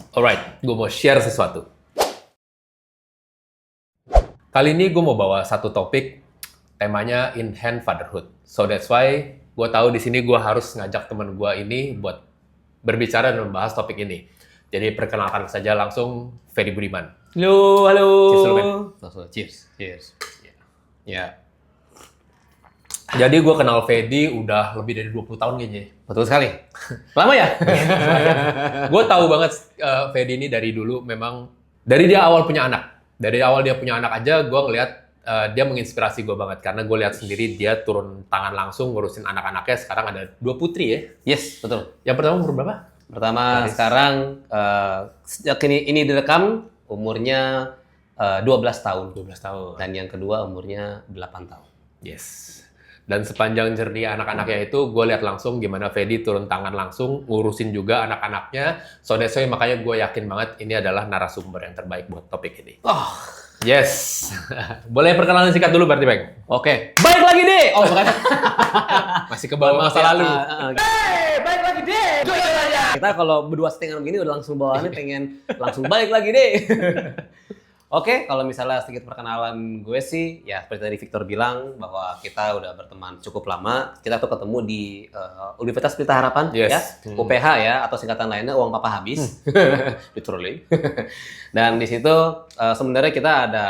Alright, gue mau share sesuatu. Kali ini gue mau bawa satu topik, temanya in hand fatherhood. So that's why gue tahu di sini gue harus ngajak teman gue ini buat berbicara dan membahas topik ini. Jadi perkenalkan saja langsung Ferry Budiman. Halo. Cheers dulu, men. Cheers. Ya. Jadi gue kenal Fedi udah lebih dari 20 tahun kayaknya. Betul sekali. Lama ya? Gue tahu banget Fedi ini dari dulu memang dari dia awal punya anak. Dari awal dia punya anak aja gue ngelihat dia menginspirasi gue banget karena gue lihat sendiri dia turun tangan langsung ngurusin anak-anaknya. Sekarang ada 2 putri ya. Yes, betul. Yang pertama umur berapa? Pertama sekarang sejak ini direkam umurnya 12 tahun. 12 tahun. Dan yang kedua umurnya 8 tahun. Yes. Dan sepanjang journey anak-anaknya itu, gue lihat langsung gimana Fedi turun tangan langsung, ngurusin juga anak-anaknya. So that's why makanya gue yakin banget ini adalah narasumber yang terbaik buat topik ini. Oh, Yes. Boleh perkenalan singkat dulu berarti, Bang? oke. Baik lagi deh. Oh, bukan. Masih ke bawah masa lalu. Baik lagi deh. Kita kalau berdua settingan begini udah langsung bawaannya pengen langsung balik lagi deh. Oke, kalau misalnya sedikit perkenalan gue sih, ya seperti tadi Victor bilang bahwa kita udah berteman cukup lama. Kita tuh ketemu di Universitas Pelita Harapan, Yes. ya, UPH ya, atau singkatan lainnya uang papa habis, literally. Dan di situ sebenarnya kita ada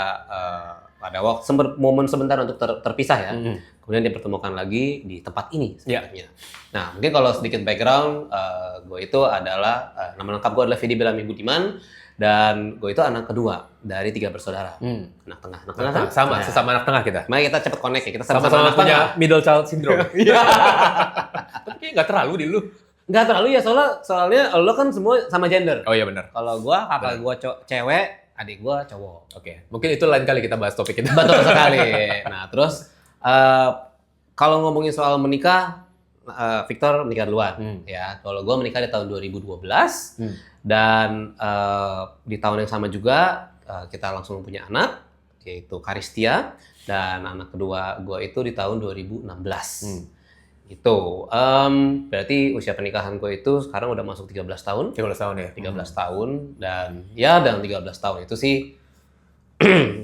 momen sebentar untuk terpisah ya. Kemudian dipertemukan lagi di tempat ini sebenarnya. Nah, mungkin kalau sedikit background, gue itu adalah nama lengkap gue adalah Fedi Bellamy Budiman. Dan gue itu anak kedua dari 3 bersaudara. Anak tengah kan? Sama, sesama anak tengah kita. Mari kita cepet connect ya. Kita Sama-sama anak punya tengah. middle child syndrome. Iya. Tapi kayaknya nggak terlalu di lu. Nggak terlalu ya, soalnya lo kan semua sama gender. Oh iya benar. Kalau gue, kakak gue cewek, adik gue cowok. Oke, mungkin itu lain kali kita bahas topik kita. Betul sekali. Nah, terus kalau ngomongin soal menikah, Victor menikah duluan. Ya, kalau gue menikah di tahun 2012. Dan di tahun yang sama juga kita langsung punya anak, yaitu Karistia. Dan anak kedua gue itu di tahun 2016. Itu berarti usia pernikahan gue itu sekarang udah masuk 13 tahun. 13 tahun ya? 13 tahun. Dan ya dalam 13 tahun itu sih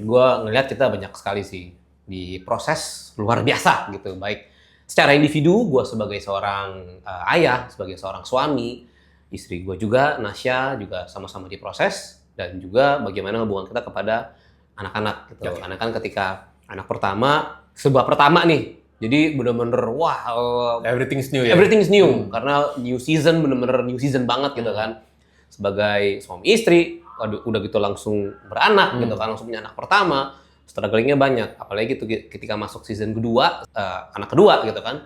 gue ngelihat kita banyak sekali sih di proses luar biasa gitu. Baik secara individu, gue sebagai seorang ayah, sebagai seorang suami, istri gue juga, Nasya, juga sama-sama diproses, dan juga bagaimana hubungan kita kepada anak-anak gitu. Karena kan ketika anak pertama, sebuah pertama nih, jadi bener-bener wah, Everything's new ya? everything's new, karena new season, bener-bener new season banget gitu kan. Sebagai suami istri, udah gitu langsung beranak gitu kan, langsung punya anak pertama, strugglingnya banyak, apalagi gitu ketika masuk season kedua, anak kedua gitu kan,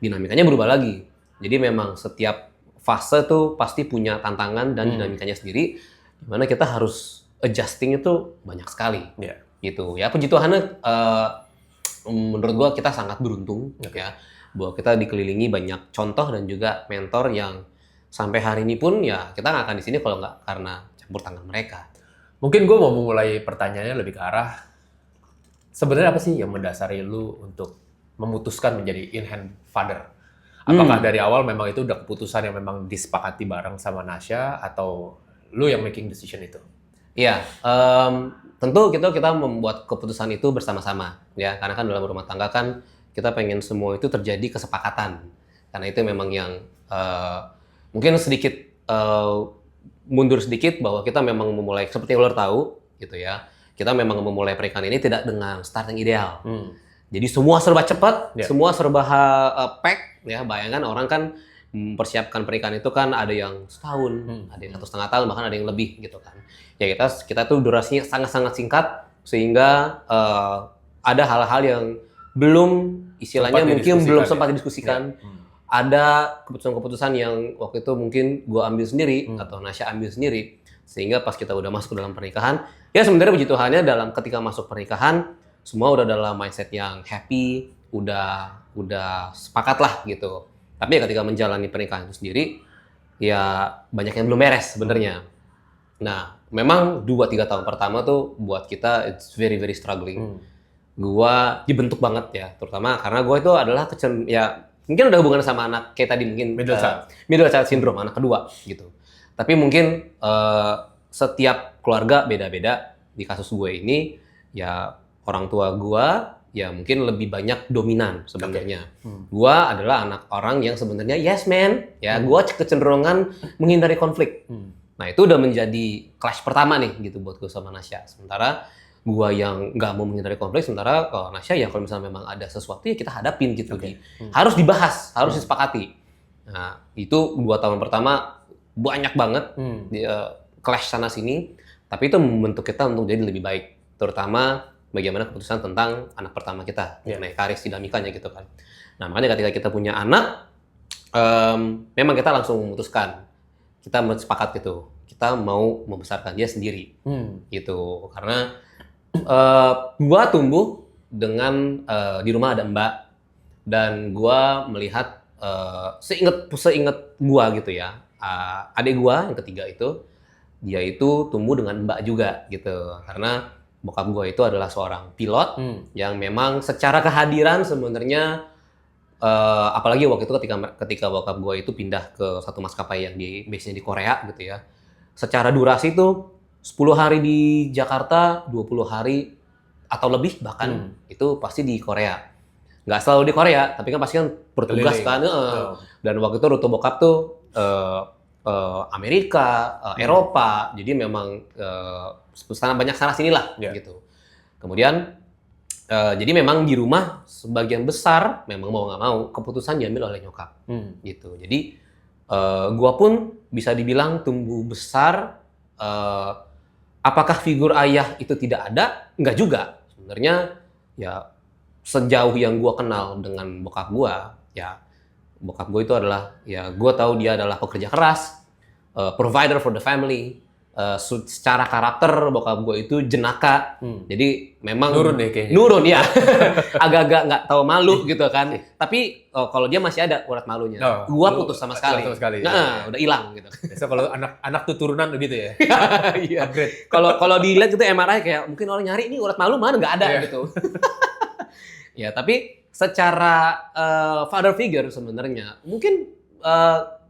dinamikanya berubah lagi. Jadi memang setiap fase tuh pasti punya tantangan dan dinamikanya sendiri, dimana kita harus adjusting itu banyak sekali, gitu. Ya puji Tuhan, menurut gua kita sangat beruntung, ya, bahwa kita dikelilingi banyak contoh dan juga mentor yang sampai hari ini pun ya kita nggak akan di sini kalau nggak karena campur tangan mereka. Mungkin gue mau memulai pertanyaannya lebih ke arah, sebenarnya apa sih yang mendasari lu untuk memutuskan menjadi in-hand father? Apakah dari awal memang itu udah keputusan yang memang disepakati bareng sama Nasya atau lu yang making decision itu? Iya, tentu kita membuat keputusan itu bersama-sama ya, karena kan dalam rumah tangga kan kita pengen semua itu terjadi kesepakatan. Karena itu memang yang mungkin sedikit mundur sedikit bahwa kita memang memulai seperti yang lo tahu gitu ya. Kita memang memulai pernikahan ini tidak dengan starting ideal. Jadi semua serba cepat, semua serba pack ya. Bayangkan orang kan mempersiapkan pernikahan itu kan ada yang setahun, ada yang 1,5 tahun, bahkan ada yang lebih gitu kan. Ya kita tuh durasinya sangat-sangat singkat sehingga ada hal-hal yang belum istilahnya mungkin belum sempat didiskusikan. Ada keputusan-keputusan yang waktu itu mungkin gue ambil sendiri atau Nasya ambil sendiri, sehingga pas kita udah masuk ke dalam pernikahan, ya sebenarnya puji Tuhannya dalam ketika masuk pernikahan semua udah dalam mindset yang happy, udah sepakat lah gitu. Tapi ya ketika menjalani pernikahan itu sendiri, ya banyak yang belum beres sebenarnya. Nah, memang 2-3 tahun pertama tuh buat kita it's very very struggling. Gua dibentuk banget ya, terutama karena gua itu adalah ya mungkin udah hubungan sama anak kayak tadi mungkin middle child syndrome, anak kedua gitu. Tapi mungkin setiap keluarga beda-beda. Di kasus gue ini, ya orang tua gue ya mungkin lebih banyak dominan sebenarnya. Gue adalah anak orang yang sebenarnya yes man, ya gue kecenderungan menghindari konflik. Nah itu udah menjadi clash pertama nih gitu buat gue sama Nasya. Sementara gue yang nggak mau menghindari konflik, sementara kalau Nasya ya kalau misalnya memang ada sesuatu ya kita hadapin gitu. Harus dibahas, harus disepakati. Nah itu 2 tahun pertama banyak banget clash sana sini, tapi itu membentuk kita untuk jadi lebih baik, terutama bagaimana keputusan tentang anak pertama kita, mengenai karir dinamikanya gitu kan. Nah makanya ketika kita punya anak, memang kita langsung memutuskan, kita sepakat gitu, kita mau membesarkan dia sendiri, gitu. Karena gua tumbuh dengan di rumah ada mbak, dan gua melihat seinget gua gitu ya, adik gua yang ketiga itu, dia itu tumbuh dengan mbak juga gitu, karena bokap gue itu adalah seorang pilot yang memang secara kehadiran sebenarnya apalagi waktu itu ketika bokap gue itu pindah ke satu maskapai yang di base-nya di Korea gitu ya, secara durasi itu 10 hari di Jakarta, 20 hari atau lebih bahkan itu pasti di Korea. Nggak selalu di Korea, tapi kan pasti kan bertugas kan. Dan waktu itu rute bokap tuh Amerika, Eropa, jadi memang banyak sana sinilah gitu. Kemudian jadi memang di rumah sebagian besar memang mau nggak mau keputusan diambil oleh nyokap, gitu. Jadi gua pun bisa dibilang tumbuh besar. Apakah figur ayah itu tidak ada? Enggak juga. Sebenarnya ya sejauh yang gua kenal dengan bokap gua, ya bokap gue itu adalah, ya gue tahu dia adalah pekerja keras, provider for the family. Secara karakter bokap gue itu jenaka, jadi memang nurun deh kayaknya. Nurun ya, agak-agak nggak tahu malu gitu kan. Tapi kalau dia masih ada urat malunya. Gue putus sama sekali. Nah, udah hilang gitu. Biasa kalau anak tuh turunan begitu ya. Iya. Kalau dilihat gitu MRI kayak mungkin orang nyari ini urat malu mana nggak ada gitu. Ya tapi secara father figure sebenarnya mungkin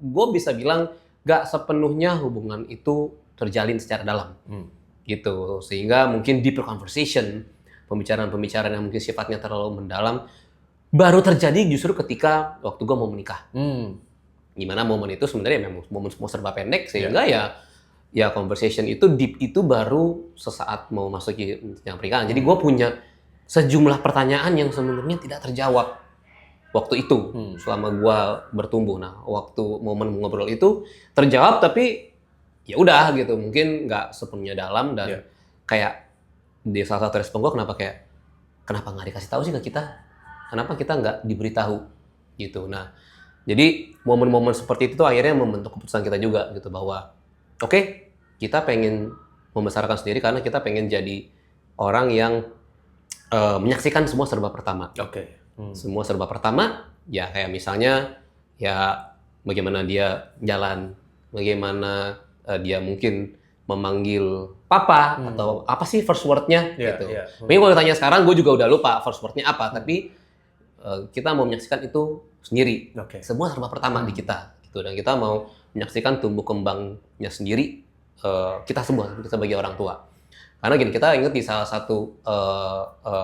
gue bisa bilang gak sepenuhnya hubungan itu terjalin secara dalam gitu, sehingga mungkin deeper conversation, pembicaraan yang mungkin sifatnya terlalu mendalam baru terjadi justru ketika waktu gue mau menikah. Gimana momen itu sebenarnya memang momen semua serba pendek, sehingga ya conversation itu deep itu baru sesaat mau masuk yang pernikahan. Jadi gue punya sejumlah pertanyaan yang sebenarnya tidak terjawab waktu itu selama gua bertumbuh. Nah, waktu momen ngobrol itu terjawab, tapi ya udah gitu, mungkin nggak sepenuhnya dalam, dan kayak di salah satu respon gua kenapa nggak dikasih tahu sih ke kita? Kenapa kita nggak diberitahu gitu? Nah, jadi momen-momen seperti itu tuh akhirnya membentuk keputusan kita juga gitu, bahwa oke, kita pengen membesarkan sendiri karena kita pengen jadi orang yang menyaksikan semua serba pertama. Semua serba pertama, ya kayak misalnya ya bagaimana dia jalan, bagaimana dia mungkin memanggil papa, atau apa sih first word-nya gitu. Mungkin kalau ditanya sekarang, gue juga udah lupa first word-nya apa, tapi kita mau menyaksikan itu sendiri. Semua serba pertama di kita gitu, dan kita mau menyaksikan tumbuh kembangnya sendiri, kita semua, kita sebagai orang tua. Karena gini, kita ingat di salah satu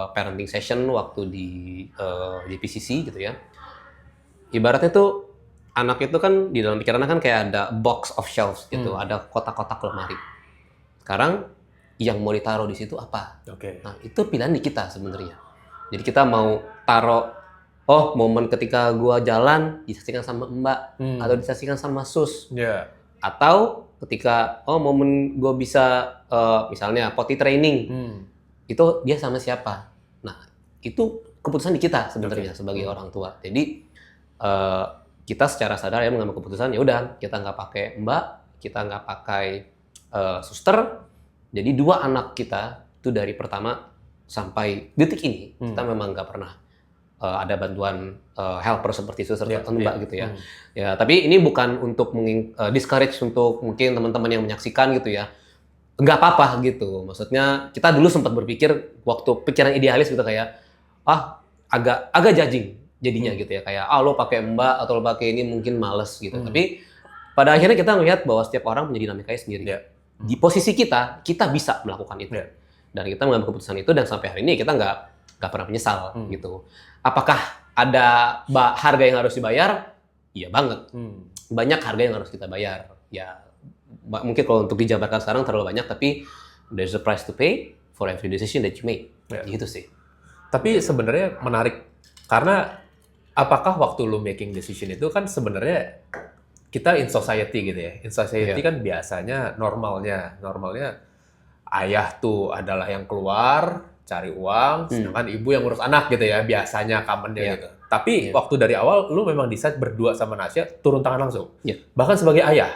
parenting session waktu di PCC gitu ya. Ibaratnya tuh anak itu kan di dalam pikiran kan kayak ada box of shelves gitu, ada kotak-kotak lemari. Sekarang yang mau ditaruh di situ apa? Nah, itu pilihan di kita sebenarnya. Jadi kita mau taruh, momen ketika gua jalan disaksikan sama Mbak, atau disaksikan sama Sus. Atau ketika momen gue bisa misalnya potty training, itu dia sama siapa. Nah, itu keputusan di kita sebenarnya sebagai orang tua. Jadi kita secara sadar ya mengambil keputusan, ya udah kita nggak pakai mbak, kita nggak pakai suster. Jadi 2 anak kita itu dari pertama sampai detik ini kita memang nggak pernah ada bantuan helper seperti suster atau mbak gitu ya. Ya, tapi ini bukan untuk discourage untuk mungkin teman-teman yang menyaksikan gitu ya. Nggak apa-apa gitu. Maksudnya kita dulu sempat berpikir waktu pikiran idealis gitu kayak agak judging jadinya gitu ya, kayak lo pakai mbak atau lo pakai ini mungkin males gitu. Tapi pada akhirnya kita melihat bahwa setiap orang punya dinamikanya sendiri. Iya. Di posisi kita bisa melakukan itu. Iya. Dan kita mengambil keputusan itu, dan sampai hari ini kita nggak pernah menyesal gitu. Apakah ada harga yang harus dibayar? Iya banget. Banyak harga yang harus kita bayar. Ya mungkin kalau untuk dijabarkan sekarang terlalu banyak, tapi there's a price to pay for every decision that you make. Ya. Gitu sih. Tapi sebenarnya menarik karena apakah waktu lu making decision itu kan sebenarnya kita in society gitu ya. In society kan biasanya normalnya ayah tuh adalah yang keluar cari uang, sedangkan ibu yang ngurus anak gitu ya, biasanya commonnya gitu. Tapi waktu dari awal lu memang decide berdua sama Nasya turun tangan langsung. Bahkan sebagai ayah.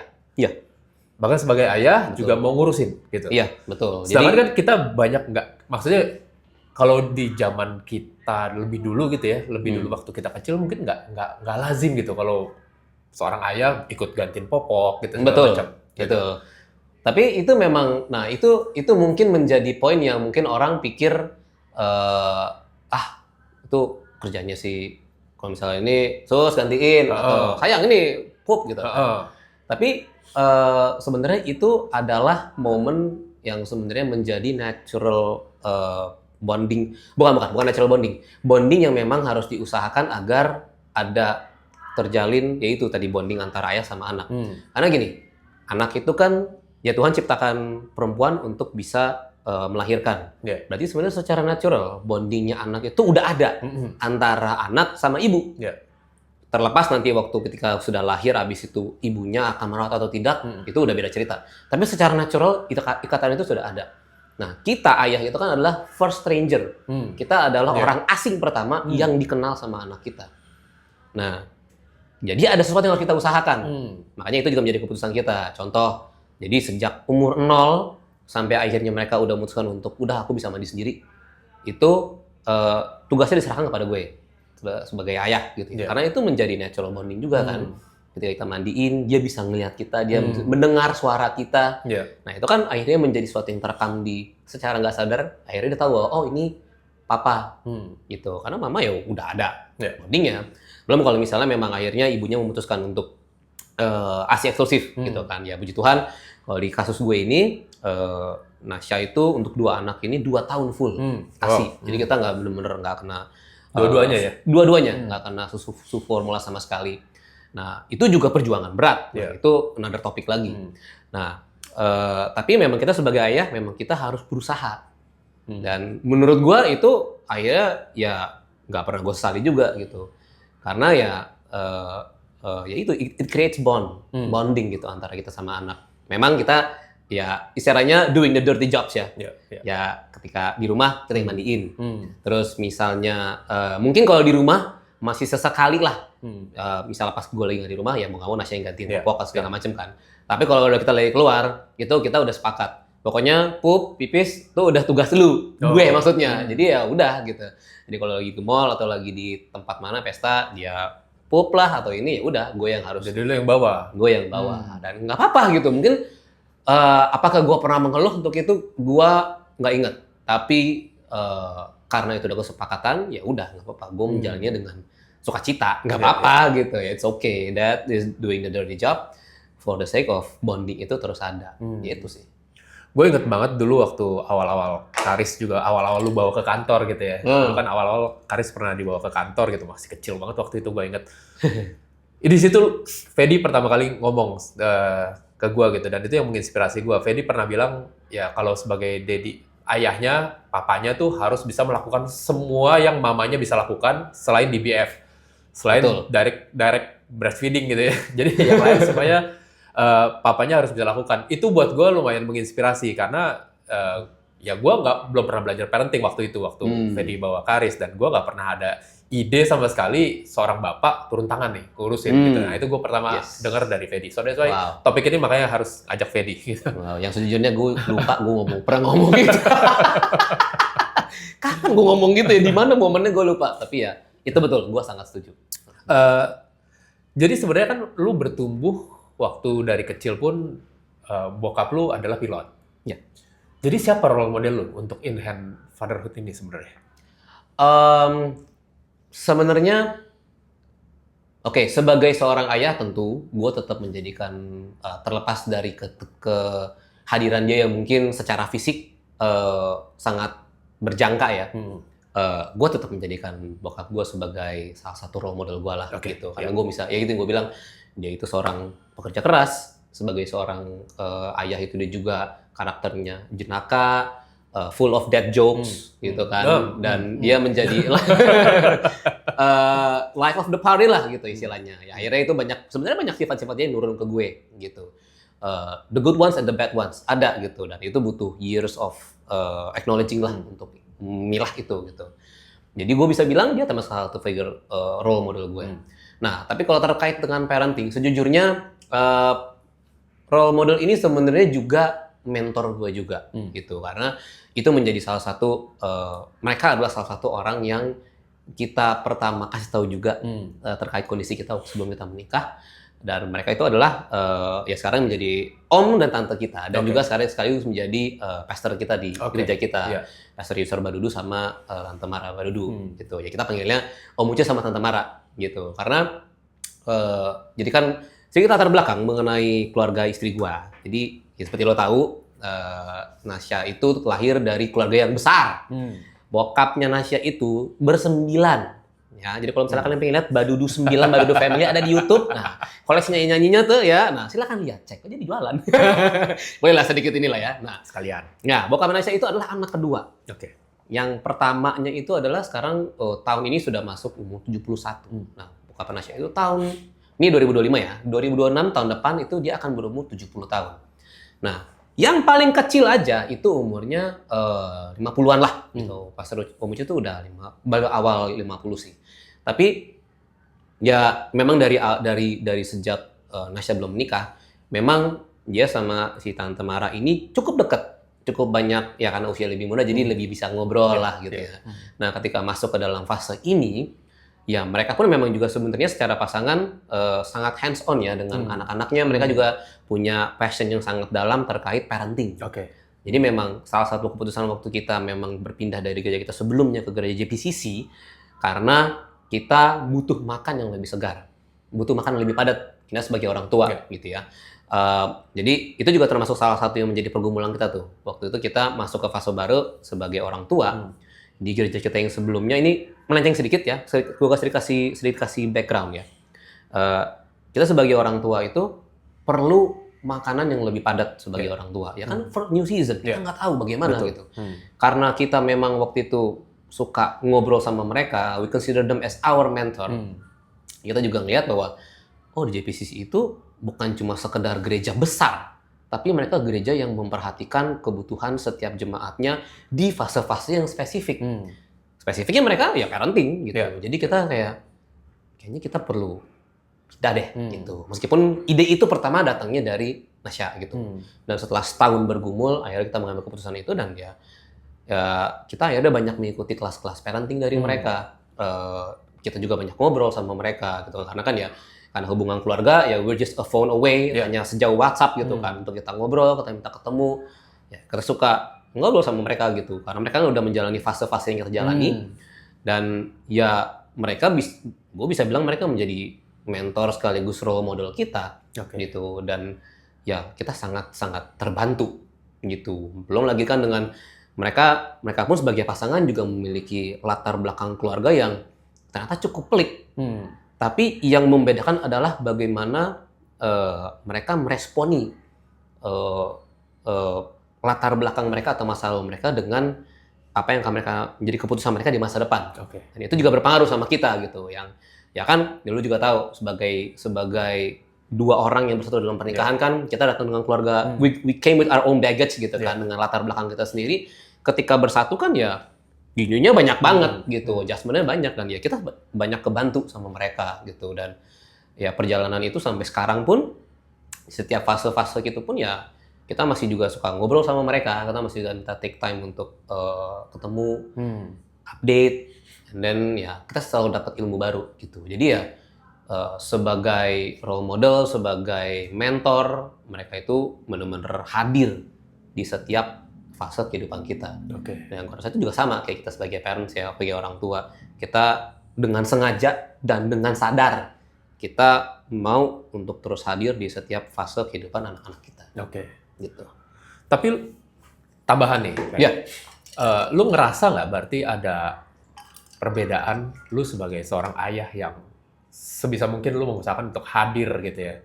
Bahkan sebagai ayah juga mau ngurusin gitu. Iya, betul. Sedangkan kan kita banyak maksudnya kalau di zaman kita lebih dulu gitu ya, lebih dulu waktu kita kecil mungkin nggak lazim gitu kalau seorang ayah ikut gantiin popok gitu. Betul. Macam, gitu. Tapi itu memang, nah itu mungkin menjadi poin yang mungkin orang pikir itu kerjanya sih, kalau misalnya ini sus gantiin atau sayang ini pup gitu. Tapi sebenarnya itu adalah momen yang sebenarnya menjadi natural bonding, bukan natural bonding yang memang harus diusahakan agar ada terjalin, yaitu tadi bonding antara ayah sama anak. Karena gini, anak itu kan ya Tuhan ciptakan perempuan untuk bisa melahirkan. Berarti sebenarnya secara natural bondingnya anak itu udah ada antara anak sama ibu. Terlepas nanti waktu ketika sudah lahir, habis itu ibunya akan merawat atau tidak, itu udah beda cerita. Tapi secara natural ikatan itu sudah ada. Nah, kita ayah itu kan adalah first stranger. Kita adalah orang asing pertama yang dikenal sama anak kita. Nah, jadi ada sesuatu yang harus kita usahakan. Makanya itu juga menjadi keputusan kita. Contoh, jadi sejak umur 0 sampai akhirnya mereka udah memutuskan untuk udah aku bisa mandi sendiri, itu tugasnya diserahkan kepada gue sebagai ayah gitu. Karena itu menjadi natural bonding juga kan. Ketika kita mandiin, dia bisa ngelihat kita, dia mendengar suara kita. Nah itu kan akhirnya menjadi sesuatu yang terekam secara nggak sadar. Akhirnya dia tahu bahwa oh ini papa gitu. Karena mama ya udah ada bondingnya. Belum kalau misalnya memang akhirnya ibunya memutuskan untuk ASI eksklusif gitu kan. Ya puji Tuhan, kalau di kasus gue ini, Nasya itu untuk 2 anak ini 2 tahun full ASI. Jadi kita nggak bener-bener nggak kena dua-duanya ya? Dua-duanya nggak kena susu formula sama sekali. Nah itu juga perjuangan berat. Nah, itu another topik lagi. Nah tapi memang kita sebagai ayah memang kita harus berusaha. Dan menurut gue itu akhirnya ya nggak pernah gue sesali juga gitu. Karena ya itu it creates bonding gitu antara kita sama anak. Memang kita ya istilahnya doing the dirty jobs ya. Ya ketika di rumah kita yang mandiin. Terus misalnya mungkin kalau di rumah masih sesekali lah. Misalnya pas gue lagi nggak di rumah ya mau nggak mau Nasya yang gantiin popok segala macem kan. Tapi kalau udah kita lagi keluar itu kita udah sepakat. Pokoknya pup, pipis itu udah tugas lu, gue maksudnya. Jadi ya udah gitu. Jadi kalau lagi ke mall atau lagi di tempat mana pesta dia pup lah atau ini ya udah gue yang harus. Jadi lu yang bawa. Gue yang bawa dan nggak apa-apa gitu. Mungkin apakah gue pernah mengeluh untuk itu? Gue nggak inget. Tapi karena itu udah kesepakatan, ya udah nggak apa-apa. Gue menjalannya dengan sukacita, nggak apa-apa gitu. It's okay. That is doing the dirty job for the sake of bonding itu terus ada. Gitu sih. Gue inget banget dulu waktu awal-awal Karis juga, awal-awal lu bawa ke kantor gitu ya. Dulu kan awal-awal Karis pernah dibawa ke kantor gitu, masih kecil banget waktu itu gue inget. Di situ Fedi pertama kali ngomong ke gue gitu, dan itu yang menginspirasi gue. Fedi pernah bilang, ya kalau sebagai daddy, ayahnya, papanya tuh harus bisa melakukan semua yang mamanya bisa lakukan selain DBF. Selain direct breastfeeding gitu ya. Jadi yang lain semuanya papanya harus bisa lakukan. Itu buat gue lumayan menginspirasi karena ya gue belum pernah belajar parenting waktu Fedi bawa Karis, dan gue nggak pernah ada ide sama sekali seorang bapak turun tangan nih ngurusin gitu. Nah itu gue pertama dengar dari Fedi. So that's why topik ini makanya harus ajak Fedi. Gitu. Yang sejujurnya gue lupa gue pernah ngomong gitu. Kapan gue ngomong gitu ya? Di mana momennya gue lupa. Tapi ya itu betul, gue sangat setuju. Jadi sebenarnya kan lu bertumbuh waktu dari kecil pun bokap lu adalah pilot. Ya. Jadi siapa role model lu untuk in-hand fatherhood ini sebenarnya? Sebenarnya Oke, sebagai seorang ayah tentu gue tetap menjadikan terlepas dari kehadiran dia yang mungkin secara fisik sangat berjangka ya. Gue tetap menjadikan bokap gue sebagai salah satu role model gue lah gitu. Karena gue bisa, ya gitu yang gue bilang, dia itu seorang pekerja keras, sebagai seorang ayah itu dia juga karakternya jenaka, full of dead jokes gitu kan, dan dia menjadi life of the party lah gitu istilahnya. Ya akhirnya itu sebenarnya banyak sifat-sifatnya yang nurun ke gue gitu. The good ones and the bad ones ada gitu, dan itu butuh years of acknowledging lah untuk milah itu gitu. Jadi gue bisa bilang dia termasuk salah satu figure role model gue. Nah, tapi kalau terkait dengan parenting, sejujurnya role model ini sebenarnya juga mentor gue juga gitu, karena itu menjadi salah satu mereka adalah salah satu orang yang kita pertama kasih tahu juga terkait kondisi kita sebelum kita menikah, dan mereka itu adalah ya sekarang menjadi om dan tante kita, dan juga sekaligus menjadi pastor kita di gereja kita, Pastor Yusur Badudu sama Tante Mara Badudu gitu. Ya kita panggilnya Om Uce sama Tante Mara gitu, karena jadi kan sedikit latar belakang mengenai keluarga istri gua. Jadi ya seperti lo tahu, Nasya itu lahir dari keluarga yang besar. Bokapnya Nasya itu bersembilan. Ya, jadi kalau misalnya kalian pengen lihat Badudu 9, Badudu Family ada di YouTube. Nah, koleksi nyanyi-nyanyinya tuh ya. Nah, silakan lihat, cek aja jualan. Boleh lah sedikit inilah ya. Nah, sekalian. Nah, bokap Nasya itu adalah anak kedua. Yang pertamanya itu adalah sekarang tahun ini sudah masuk umur 71. Nah, bokap Nasya itu ini 2025 ya. 2026 tahun depan itu dia akan berumur 70 tahun. Nah, yang paling kecil aja itu umurnya 50-an lah gitu. Pastor Om Uce itu udah baru awal 50 sih. Tapi ya memang dari sejak Nasya belum menikah, memang dia sama si Tante Mara ini cukup dekat, cukup banyak ya, karena usia lebih muda jadi lebih bisa ngobrol lah gitu ya. Nah, ketika masuk ke dalam fase ini, ya mereka pun memang juga sebenarnya secara pasangan sangat hands on ya dengan anak-anaknya. Mereka juga punya passion yang sangat dalam terkait parenting. Jadi memang salah satu keputusan waktu kita memang berpindah dari gereja kita sebelumnya ke gereja JPCC karena kita butuh makan yang lebih segar, butuh makan yang lebih padat kita sebagai orang tua gitu ya. Jadi itu juga termasuk salah satu yang menjadi pergumulan kita tuh. Waktu itu kita masuk ke fase baru sebagai orang tua di gereja kita yang sebelumnya. Ini melenceng sedikit ya, gue sedikit kasih background ya. Kita sebagai orang tua itu perlu makanan yang lebih padat sebagai orang tua, ya kan, for new season kita nggak tahu bagaimana gitu. Karena kita memang waktu itu suka ngobrol sama mereka, we consider them as our mentor. Kita juga ngeliat bahwa di JPCC itu bukan cuma sekedar gereja besar, tapi mereka gereja yang memperhatikan kebutuhan setiap jemaatnya di fase-fase yang spesifik. Spesifiknya mereka ya parenting gitu. Jadi kita kayaknya kita perlu pindah deh gitu. Meskipun ide itu pertama datangnya dari Nasya gitu. Dan setelah setahun bergumul, akhirnya kita mengambil keputusan itu, dan ya kita akhirnya banyak mengikuti kelas-kelas parenting dari mereka. Kita juga banyak ngobrol sama mereka gitu. Karena kan ya, karena hubungan keluarga ya we're just a phone away, hanya sejauh WhatsApp gitu kan, untuk kita ngobrol, kita minta ketemu. Ya, kita suka ngobrol sama mereka gitu, karena mereka kan udah menjalani fase-fase yang kita jalani. Dan ya mereka gue bisa bilang mereka menjadi mentor sekaligus role model kita gitu. Dan ya kita sangat terbantu gitu. Belum lagi kan dengan mereka pun sebagai pasangan juga memiliki latar belakang keluarga yang ternyata cukup pelik. Tapi yang membedakan adalah bagaimana mereka meresponi latar belakang mereka atau masa lalu mereka dengan apa yang mereka menjadi keputusan mereka di masa depan. Dan itu juga berpengaruh sama kita gitu. Yang ya kan, dulu juga tahu sebagai dua orang yang bersatu dalam pernikahan kan, kita datang dengan keluarga, we came with our own baggage gitu kan, dengan latar belakang kita sendiri. Ketika bersatu kan ya ginunya banyak banget gitu, adjustment-nya banyak, dan ya kita banyak kebantu sama mereka gitu. Dan ya perjalanan itu sampai sekarang pun, setiap fase-fase gitu pun ya kita masih juga suka ngobrol sama mereka, kita masih juga minta take time untuk ketemu, update, and then ya kita selalu dapat ilmu baru gitu. Jadi ya sebagai role model, sebagai mentor, mereka itu benar-benar hadir di setiap fase kehidupan kita. Dan aku rasa itu juga sama kayak kita sebagai parents ya, sebagai orang tua, kita dengan sengaja dan dengan sadar kita mau untuk terus hadir di setiap fase kehidupan anak-anak kita. Oke. Gitu. Tapi tambahan nih. Ya. Lu ngerasa nggak berarti ada perbedaan lu sebagai seorang ayah yang sebisa mungkin lu mengusahakan untuk hadir gitu ya.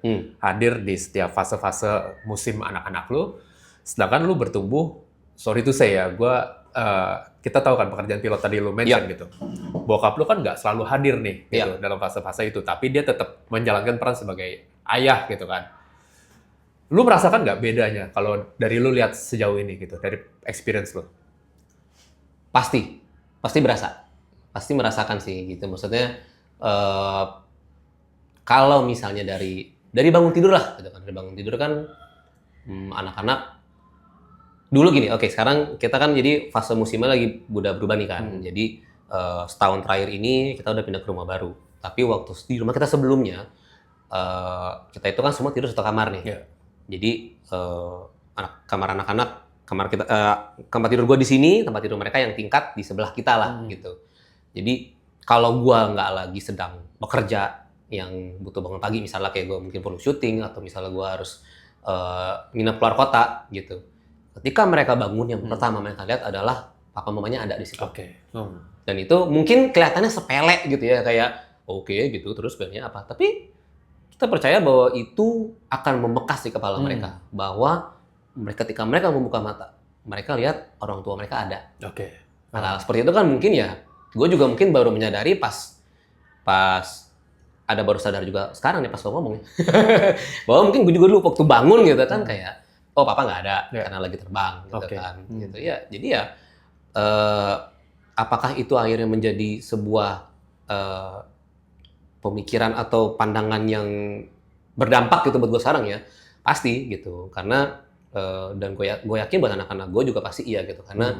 Hadir di setiap fase-fase musim anak-anak lu. Sedangkan lu bertumbuh, sorry to say ya, kita tahu kan pekerjaan pilot tadi lu mention gitu. Bokap lu kan nggak selalu hadir nih gitu dalam fase-fase itu, tapi dia tetap menjalankan peran sebagai ayah gitu kan. Lu merasakan nggak bedanya kalau dari lu lihat sejauh ini gitu, dari experience lu? Pasti berasa. Pasti merasakan sih gitu. Maksudnya kalau misalnya dari bangun tidur lah gitu kan. Dari bangun tidur kan anak-anak dulu gini, oke, sekarang kita kan jadi fase musimnya lagi udah berubah nih kan. Jadi setahun terakhir ini kita udah pindah ke rumah baru. Tapi waktu di rumah kita sebelumnya kita itu kan semua tidur satu kamar nih. Jadi kamar anak-anak, kamar tidur gue di sini, tempat tidur mereka yang tingkat di sebelah kita lah gitu. Jadi kalau gue nggak lagi sedang bekerja yang butuh bangun pagi, misalnya kayak gue mungkin perlu syuting atau misalnya gue harus nginep keluar kota gitu. Ketika mereka bangun, yang pertama mereka lihat adalah papa mamanya ada di situ. Dan itu mungkin kelihatannya sepele gitu ya, kayak oke gitu, terus bilangnya apa. Tapi kita percaya bahwa itu akan membekas di kepala mereka. Bahwa ketika mereka membuka mata, mereka lihat orang tua mereka ada. Nah, seperti itu kan mungkin ya, gue juga mungkin baru menyadari pas ada baru sadar juga sekarang nih pas lo ngomong. Bahwa mungkin gue juga dulu waktu bangun gitu kan kayak, oh papa nggak ada karena lagi terbang gitu kan. Gitu ya. Jadi ya apakah itu akhirnya menjadi sebuah pemikiran atau pandangan yang berdampak gitu buat gue sekarang ya? Pasti gitu. Karena dan gue yakin buat anak-anak gue juga pasti iya gitu. Karena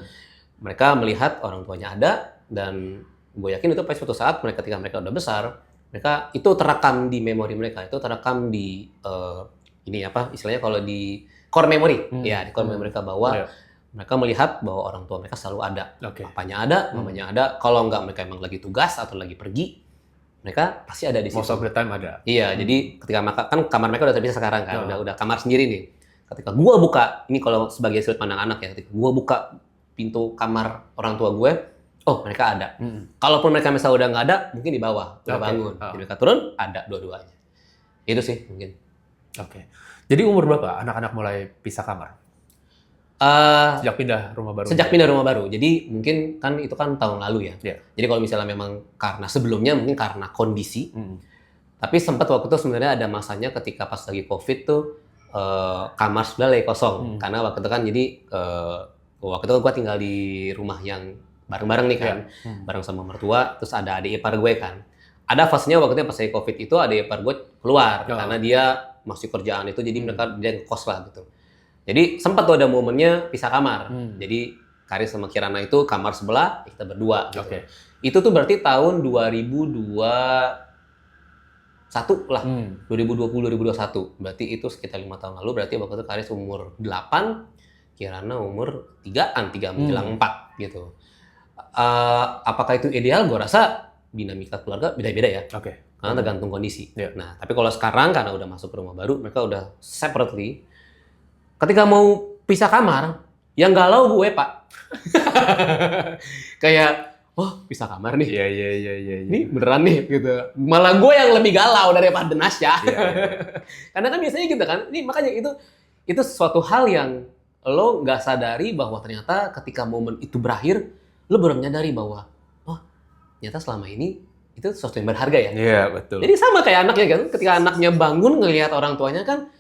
mereka melihat orang tuanya ada, dan gue yakin itu pasti suatu saat ketika mereka udah besar, mereka itu terekam di memori mereka, itu terekam di ini apa istilahnya kalau di core memory, ya di core memory mereka bahwa mereka melihat bahwa orang tua mereka selalu ada, papanya ada, mamanya ada. Kalau enggak mereka emang lagi tugas atau lagi pergi, mereka pasti ada di situ. Most of the time ada. Iya, jadi ketika kan kamar mereka udah terpisah sekarang kan, udah kamar sendiri nih. Ketika gua buka, ini kalau sebagai sudut pandang anak ya, ketika gua buka pintu kamar orang tua gue, oh mereka ada. Kalaupun mereka misalnya udah nggak ada, mungkin di bawah, udah bangun. Jadi mereka turun, ada dua-duanya. Itu sih mungkin. Jadi umur berapa anak-anak mulai pisah kamar? Sejak pindah rumah baru? Sejak pindah rumah baru. Jadi mungkin kan itu kan tahun lalu ya. Jadi kalau misalnya memang karena sebelumnya mungkin karena kondisi, tapi sempat waktu itu sebenarnya ada masanya ketika pas lagi COVID tuh kamar sebelah lagi kosong. Karena waktu itu kan jadi waktu itu gue tinggal di rumah yang bareng-bareng nih kan, bareng sama mertua, terus ada adik ipar gue kan. Ada fasenya waktu itu pas lagi COVID itu adik ipar gue keluar karena dia masih kerjaan itu, jadi dia ngekos lah gitu. Jadi sempat tuh ada momennya pisah kamar. Jadi Karis sama Kirana itu kamar sebelah, kita berdua gitu. Itu tuh berarti tahun 2021 lah. 2020-2021. Berarti itu sekitar 5 tahun lalu, berarti waktu itu Karis umur 8, Kirana umur 3-an, 3 menjelang 4 gitu. Apakah itu ideal? Gue rasa dinamika keluarga beda-beda ya. Karena tergantung kondisi. Nah, tapi kalau sekarang karena udah masuk ke rumah baru, mereka udah separately. Ketika mau pisah kamar, yang galau gue, Pak. Kayak, oh pisah kamar nih. Iya. Ini beneran nih gitu. Malah gue yang lebih galau daripada Nasya. Karena kan biasanya gitu kan. Ini makanya itu suatu hal yang lo nggak sadari bahwa ternyata ketika momen itu berakhir, lo baru menyadari bahwa, oh ternyata selama ini itu sesuatu yang berharga ya. Iya, betul. Jadi sama kayak anaknya kan, ketika anaknya bangun ngelihat orang tuanya kan,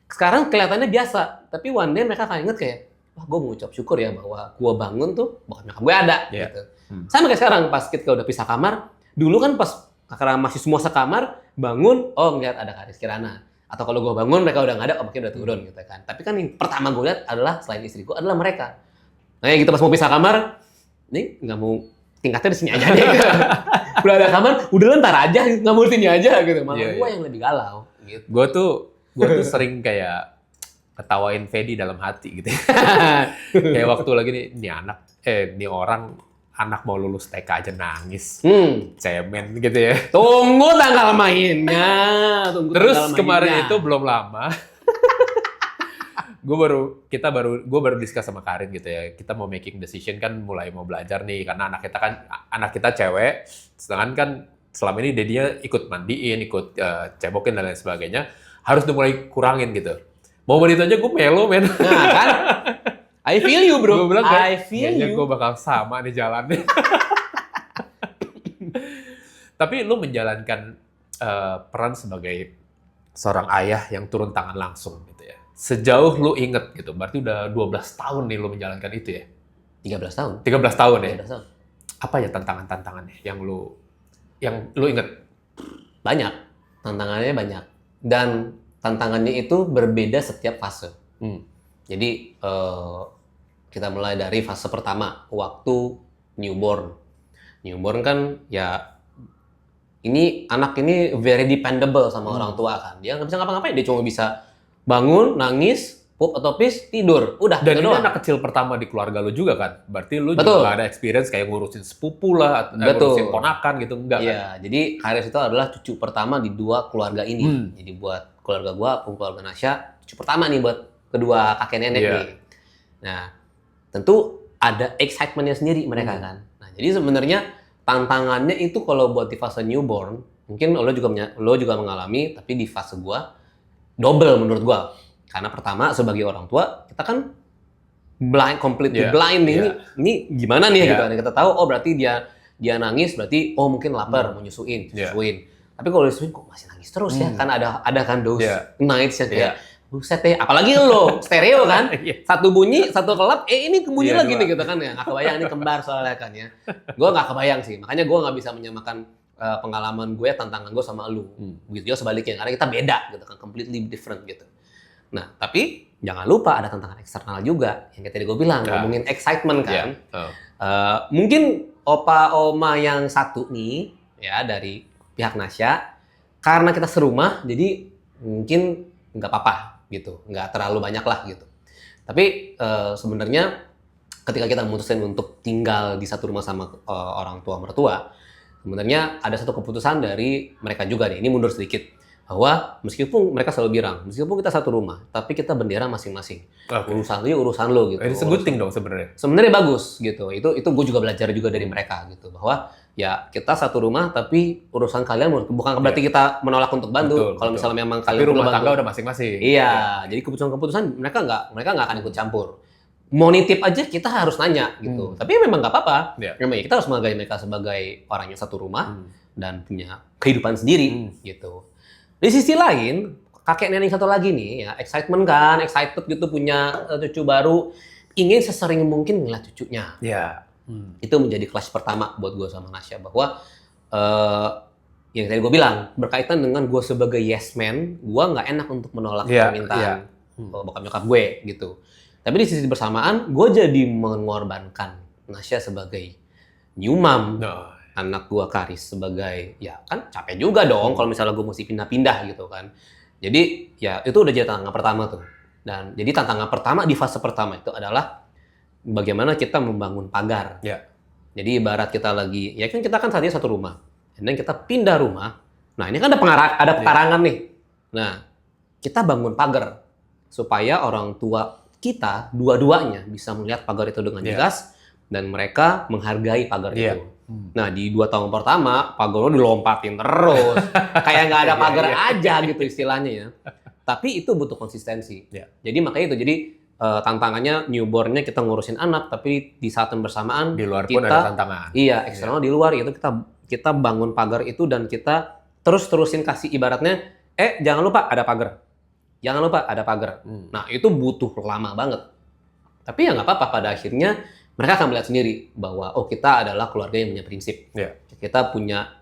sekarang kelihatannya biasa, tapi one day mereka akan inget kayak, wah gue mau ucap syukur ya bahwa gue bangun tuh bokap nyokap gue ada. Gitu. Sama kayak sekarang pas kita udah pisah kamar, dulu kan pas karena masih semua sekamar, bangun, oh ngeliat ada Karis Kirana. Atau kalau gue bangun mereka udah nggak ada, oh mungkin udah turun gitu kan. Tapi kan yang pertama gue lihat adalah selain istriku adalah mereka. Nah gitu pas mau pisah kamar, nih nggak mau tingkatnya di sini aja deh. Udah ada kamar, udah ntar aja, nggak mau sini aja gitu. Malah gue yang lebih galau. Gitu. Gue tuh sering kayak ketawain Fedi dalam hati gitu. Kayak waktu lagi nih orang anak mau lulus TK aja nangis, Hmm. cemen gitu ya. Tunggu tanggal mainnya. Tunggu Terus tanggal kemarin mainnya. itu belum lama, gue baru discuss sama Karin gitu ya. Kita mau making decision kan, mulai mau belajar nih, karena anak kita cewek, sedangkan kan selama ini dedinya ikut mandiin, ikut cebokin dan lain sebagainya, harus udah mulai kurangin gitu. Momen itu aja gue melo, men. Nah kan, I feel you bro. Gue bilang I feel kayaknya you. gue bakal sama nih jalannya. Tapi lu menjalankan peran sebagai seorang ayah yang turun tangan langsung gitu ya. Sejauh lu inget gitu, berarti udah 12 tahun nih lu menjalankan itu ya? 13 tahun. 13 tahun ya? 13 tahun. Apa ya tantangan-tantangannya yang lu inget? Banyak. Tantangannya banyak. Dan tantangannya itu berbeda setiap fase. Jadi kita mulai dari fase pertama, waktu newborn. Newborn kan ya, ini anak ini very dependable sama orang tua kan. Dia nggak bisa ngapa-ngapain, dia cuma bisa bangun, nangis, pup atau pis, tidur. Udah, Dan gitu ini doang. anak kecil pertama di keluarga lu juga kan? Berarti lu Betul. juga gak ada experience kayak ngurusin sepupu lah, atau Betul. ngurusin ponakan gitu, enggak kan? Iya, jadi Haris itu adalah cucu pertama di dua keluarga ini. Jadi buat keluarga gua, pun keluarga Nasya, cucu pertama nih buat kedua kakek nenek Iya. nih. Nah, tentu ada excitementnya sendiri mereka kan. Nah, jadi sebenarnya tantangannya itu kalau buat di fase newborn, mungkin lo juga mengalami, tapi di fase gua double menurut gua. Karena pertama sebagai orang tua kita kan completely Iya, blind nih. iya. Ini gimana nih Iya. gitu. Dan kita tahu oh berarti dia nangis berarti oh mungkin lapar mau nyusuin. Iya. Tapi kalau disusuin kok masih nangis terus ya? Kan ada kan those Iya. nights yang kayak Iya. buset deh, apalagi lo stereo kan, Iya. satu bunyi, satu kelap, ini bunyi Iya, lagi dua. nih gitu kan ya, nggak kebayang ini kembar soalnya kan ya. Gue nggak kebayang sih, makanya gue nggak bisa menyamakan pengalaman gue, tantangan gue sama lu. Begitu juga sebaliknya, karena kita beda gitu kan, completely different gitu. Nah, tapi jangan lupa ada tantangan eksternal juga, yang tadi gue bilang, Nah. ngomongin excitement kan. Iya. Mungkin opa oma yang satu nih, ya dari pihak Nasya, karena kita serumah, jadi mungkin nggak apa-apa gitu, nggak terlalu banyak lah gitu. Tapi sebenarnya ketika kita memutuskan untuk tinggal di satu rumah sama orang tua mertua, sebenarnya ada satu keputusan dari mereka juga nih, ini mundur sedikit, bahwa meskipun mereka selalu bilang, meskipun kita satu rumah, tapi kita bendera masing-masing. Oke. Urusan lo gitu. It's a good thing dong sebenarnya. Sebenarnya bagus gitu. Itu gue juga belajar juga dari mereka gitu, bahwa ya kita satu rumah tapi urusan kalian bukan berarti kita menolak untuk bantu. Betul, Kalau betul. misalnya memang Tapi kalian rumah perlu tangga bantu. udah masing-masing. Iya, jadi keputusan-keputusan mereka nggak akan ikut campur. Mau nitip aja kita harus nanya gitu. Tapi memang nggak apa-apa. Iya. Memang ya kita harus menghargai mereka sebagai orang yang satu rumah dan punya kehidupan sendiri gitu. Di sisi lain, kakek nenek satu lagi nih ya, excited gitu punya cucu baru, ingin sesering mungkin ngeliat cucunya. Iya. Itu menjadi clash pertama buat gue sama Nasya, bahwa yang tadi gue bilang berkaitan dengan gue sebagai yes man, gue nggak enak untuk menolak Iya, permintaan bokap nyokap gue gitu. Tapi di sisi bersamaan gue jadi mengorbankan Nasya sebagai new mom, Nah, anak gue Karis sebagai ya kan capek juga dong kalau misalnya gue mesti pindah-pindah gitu kan. Jadi ya itu udah jadi tantangan pertama tuh. Dan jadi tantangan pertama di fase pertama itu adalah bagaimana kita membangun pagar. ya. Jadi ibarat kita lagi, ya kan kita kan saat ini satu rumah, dan kita pindah rumah. Nah ini kan ada pekarangan nih. Nah kita bangun pagar supaya orang tua kita dua-duanya bisa melihat pagar itu dengan jelas dan mereka menghargai pagar Iya. itu. Nah di 2 tahun pertama pagarnya dilompatin terus, kayak nggak ada pagar aja gitu istilahnya ya. Tapi itu butuh konsistensi. Iya. Jadi makanya itu jadi tantangannya newborn-nya kita ngurusin anak, tapi di saat yang bersamaan Di luar pun kita, ada tantangan. iya, eksternal di luar itu kita bangun pagar itu dan kita terusin kasih ibaratnya, jangan lupa ada pagar. Jangan lupa ada pagar. Nah, itu butuh lama banget. Tapi ya nggak apa-apa, pada akhirnya mereka akan melihat sendiri bahwa oh kita adalah keluarga yang punya prinsip. Iya. Kita punya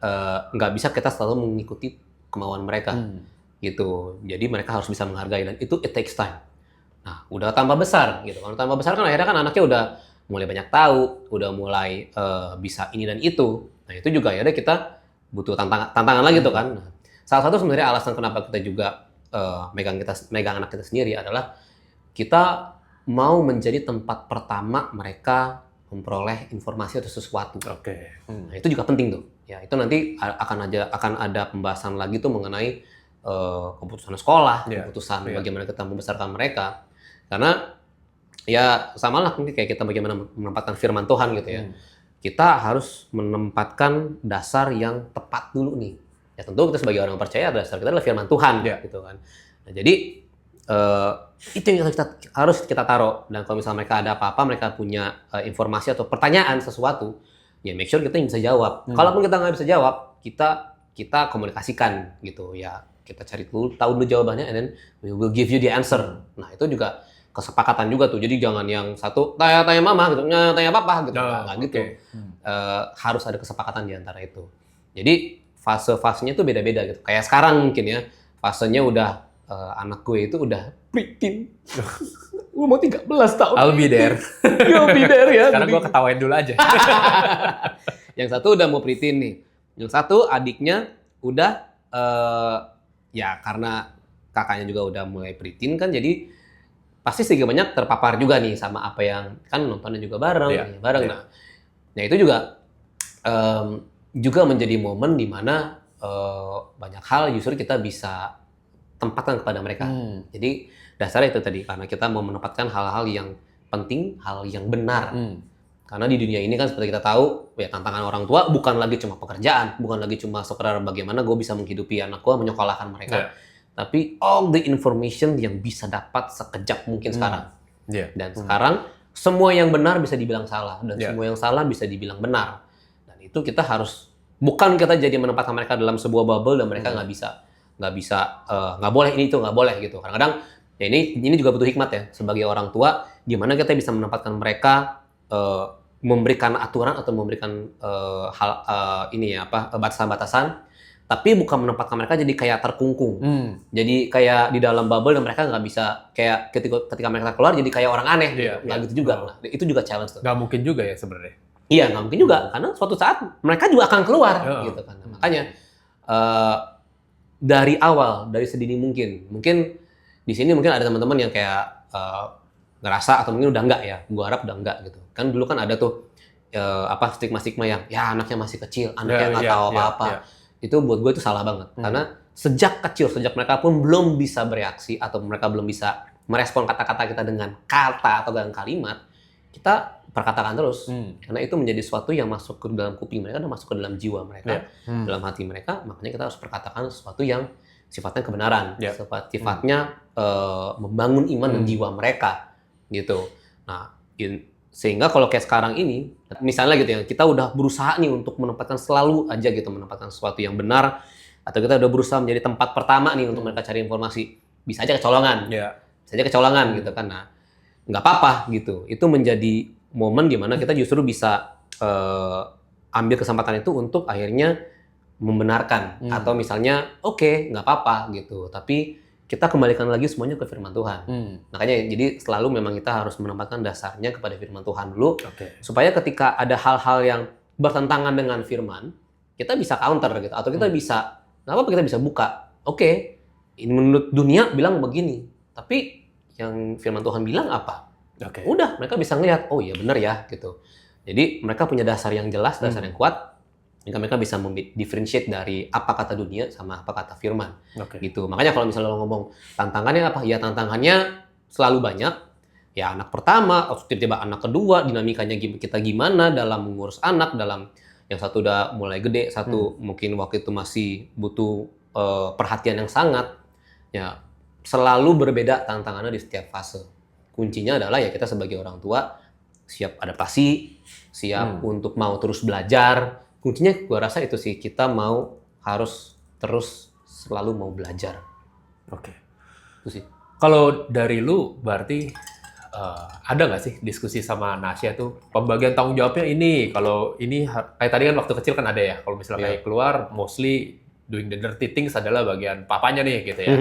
nggak bisa kita selalu mengikuti kemauan mereka. Gitu. Jadi mereka harus bisa menghargai dan itu it takes time. Nah, udah tambah besar gitu. Kalau tambah besar kan akhirnya kan anaknya udah mulai banyak tahu, udah mulai bisa ini dan itu. Nah, itu juga ya kita butuh tantangan lagi tuh kan. Nah, salah satu sebenarnya alasan kenapa kita juga megang anak kita sendiri adalah kita mau menjadi tempat pertama mereka memperoleh informasi atau sesuatu. Oke. Nah, itu juga penting tuh. Ya, itu nanti akan ada pembahasan lagi tuh mengenai keputusan sekolah, Iya, keputusan iya. bagaimana kita membesarkan mereka. Karena ya sama lah mungkin kayak kita bagaimana menempatkan firman Tuhan gitu ya. Kita harus menempatkan dasar yang tepat dulu nih. Ya tentu kita sebagai orang percaya dasar kita adalah firman Tuhan Iya. gitu kan. Nah, jadi itu yang harus kita taruh. Dan kalau misalnya mereka ada apa-apa, mereka punya informasi atau pertanyaan sesuatu, ya make sure kita yang bisa jawab. Kalaupun kita nggak bisa jawab, kita komunikasikan gitu ya. Kita cari dulu, tahu dulu jawabannya, and then we will give you the answer. Nah itu juga kesepakatan juga tuh. Jadi jangan yang satu tanya mama gitu, tanya papa gitu, nggak gitu. Harus ada kesepakatan di antara itu. Jadi fase-fasenya tuh beda-beda gitu. Kayak sekarang mungkin ya, fasenya udah anak gue itu udah preteen. Gue mau 13 tahun. I'll be there. You'll be there ya. Sekarang gue ketawain dulu aja. Yang satu udah mau preteen nih. Yang satu adiknya udah ya karena kakaknya juga udah mulai preteen kan, jadi pasti sedikit banyak terpapar juga nih sama apa yang kan nontonnya juga bareng, bareng. Nah itu juga menjadi momen di mana banyak hal justru kita bisa tempatkan kepada mereka. Jadi dasarnya itu tadi, karena kita mau menempatkan hal-hal yang penting, hal yang benar. Karena di dunia ini kan seperti kita tahu, ya tantangan orang tua bukan lagi cuma pekerjaan, bukan lagi cuma sekedar bagaimana gue bisa menghidupi anak gue, menyekolahkan mereka. Tapi all the information yang bisa dapat sekejap mungkin sekarang. Dan sekarang semua yang benar bisa dibilang salah, dan semua yang salah bisa dibilang benar. Dan itu kita harus, bukan kita jadi menempatkan mereka dalam sebuah bubble dan mereka nggak boleh ini itu nggak boleh gitu. Kadang-kadang ya ini juga butuh hikmat ya sebagai orang tua, gimana kita bisa menempatkan mereka memberikan aturan atau memberikan batasan-batasan, tapi bukan menempatkan mereka jadi kayak terkungkung. Jadi kayak di dalam bubble dan mereka nggak bisa kayak ketika mereka keluar jadi kayak orang aneh. Nggak gitu juga. Nah, itu juga challenge tuh. Nggak mungkin juga ya sebenarnya. Iya, nggak mungkin juga karena suatu saat mereka juga akan keluar gitu kan. Makanya dari awal, dari sedini mungkin di sini mungkin ada teman-teman yang kayak ngerasa atau mungkin udah enggak ya, gua harap udah enggak gitu. Kan dulu kan ada tuh stigma-stigma yang ya anaknya masih kecil, anaknya nggak tahu apa-apa. Itu buat gue itu salah banget. Karena sejak kecil, sejak mereka pun belum bisa bereaksi atau mereka belum bisa merespon kata-kata kita dengan kata atau dengan kalimat, kita perkatakan terus. Karena itu menjadi sesuatu yang masuk ke dalam kuping mereka dan masuk ke dalam jiwa mereka, dalam hati mereka. Makanya kita harus perkatakan sesuatu yang sifatnya kebenaran, sifatnya membangun iman dan jiwa mereka. Gitu. Nah, sehingga kalau kayak sekarang ini, misalnya gitu ya, kita udah berusaha nih untuk menempatkan selalu aja gitu, menempatkan sesuatu yang benar, atau kita udah berusaha menjadi tempat pertama nih untuk mereka cari informasi, bisa aja kecolongan, gitu kan. Nah, nggak apa-apa gitu. Itu menjadi momen di mana kita justru bisa ambil kesempatan itu untuk akhirnya membenarkan, atau misalnya oke, nggak apa-apa gitu, tapi kita kembalikan lagi semuanya ke firman Tuhan. Makanya jadi selalu memang kita harus menempatkan dasarnya kepada firman Tuhan dulu, supaya ketika ada hal-hal yang bertentangan dengan firman, kita bisa counter gitu, atau kita bisa, nggak apa-apa kita bisa buka. Ini menurut dunia bilang begini, tapi yang firman Tuhan bilang apa? Udah, mereka bisa ngelihat, oh iya benar ya gitu. Jadi mereka punya dasar yang jelas, dasar yang kuat, mereka bisa differentiate dari apa kata dunia sama apa kata firman. Gitu. Makanya kalau misalnya lo ngomong tantangannya apa? Ya tantangannya selalu banyak. Ya anak pertama, tiba-tiba anak kedua, dinamikanya kita gimana dalam mengurus anak, dalam yang satu udah mulai gede, satu mungkin waktu itu masih butuh perhatian yang sangat. Ya selalu berbeda tantangannya di setiap fase. Kuncinya adalah ya kita sebagai orang tua siap adaptasi, siap untuk mau terus belajar. Kuncinya gue rasa itu sih, kita harus terus selalu mau belajar. Itu sih. Kalau dari lu berarti ada nggak sih diskusi sama Nasya tuh pembagian tanggung jawabnya ini? Kalau ini kayak tadi kan waktu kecil kan ada ya. Kalau misalnya kayak keluar, mostly doing the dirty things adalah bagian papanya nih gitu ya.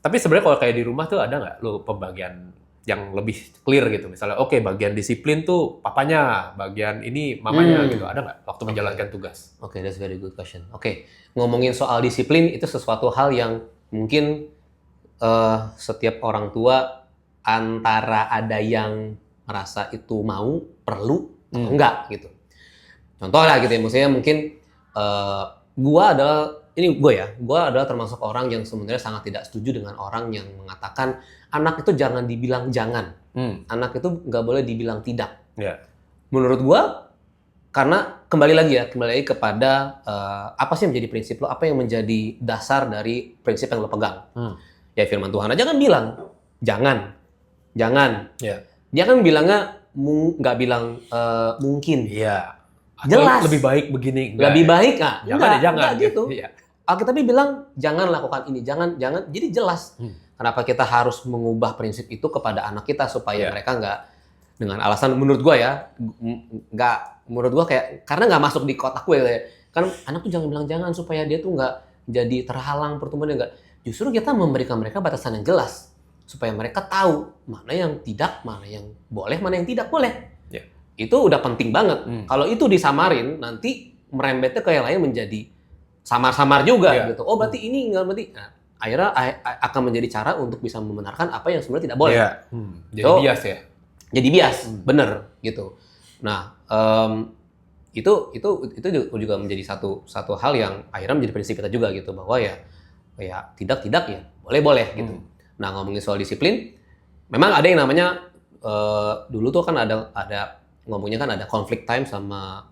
Tapi sebenarnya kalau kayak di rumah tuh ada nggak lu pembagian yang lebih clear gitu, misalnya bagian disiplin tuh papanya, bagian ini mamanya gitu, ada nggak waktu menjalankan tugas? That's very good question. Ngomongin soal disiplin itu sesuatu hal yang mungkin setiap orang tua antara ada yang merasa itu perlu atau enggak gitu. Contoh lah gitu ya, maksudnya mungkin gua adalah termasuk orang yang sebenarnya sangat tidak setuju dengan orang yang mengatakan anak itu jangan dibilang jangan, anak itu nggak boleh dibilang tidak. Ya. Menurut gua, karena kembali lagi kepada apa sih yang menjadi prinsip lo, apa yang menjadi dasar dari prinsip yang lo pegang. Ya firman Tuhan aja kan bilang jangan. Ya. Dia kan bilangnya nggak bilang mungkin. Iya. Jelas. Lebih baik begini. Lebih baik nggak? Jangan gitu. Iya. Alkitab bilang jangan lakukan ini, jangan. Jadi jelas. Kenapa kita harus mengubah prinsip itu kepada anak kita supaya mereka nggak dengan alasan menurut gua ya menurut gua kayak karena nggak masuk di kotak gue ya. Kan anak tuh jangan bilang jangan supaya dia tuh nggak jadi terhalang pertumbuhannya nggak. Justru kita memberikan mereka batasan yang jelas supaya mereka tahu mana yang tidak, mana yang boleh, mana yang tidak boleh. Itu udah penting banget. Kalau itu disamarin, nanti merembetnya ke yang lain menjadi samar-samar juga gitu. Oh berarti ini nggak berarti. Nah, akhirnya akan menjadi cara untuk bisa membenarkan apa yang sebenarnya tidak boleh. Jadi bias ya. Jadi bias, bener gitu. Nah itu juga menjadi satu hal yang akhirnya menjadi prinsip kita juga gitu, bahwa ya tidak ya boleh gitu. Nah ngomongin soal disiplin, memang ada yang namanya dulu tuh kan ada ngomongnya kan ada conflict time sama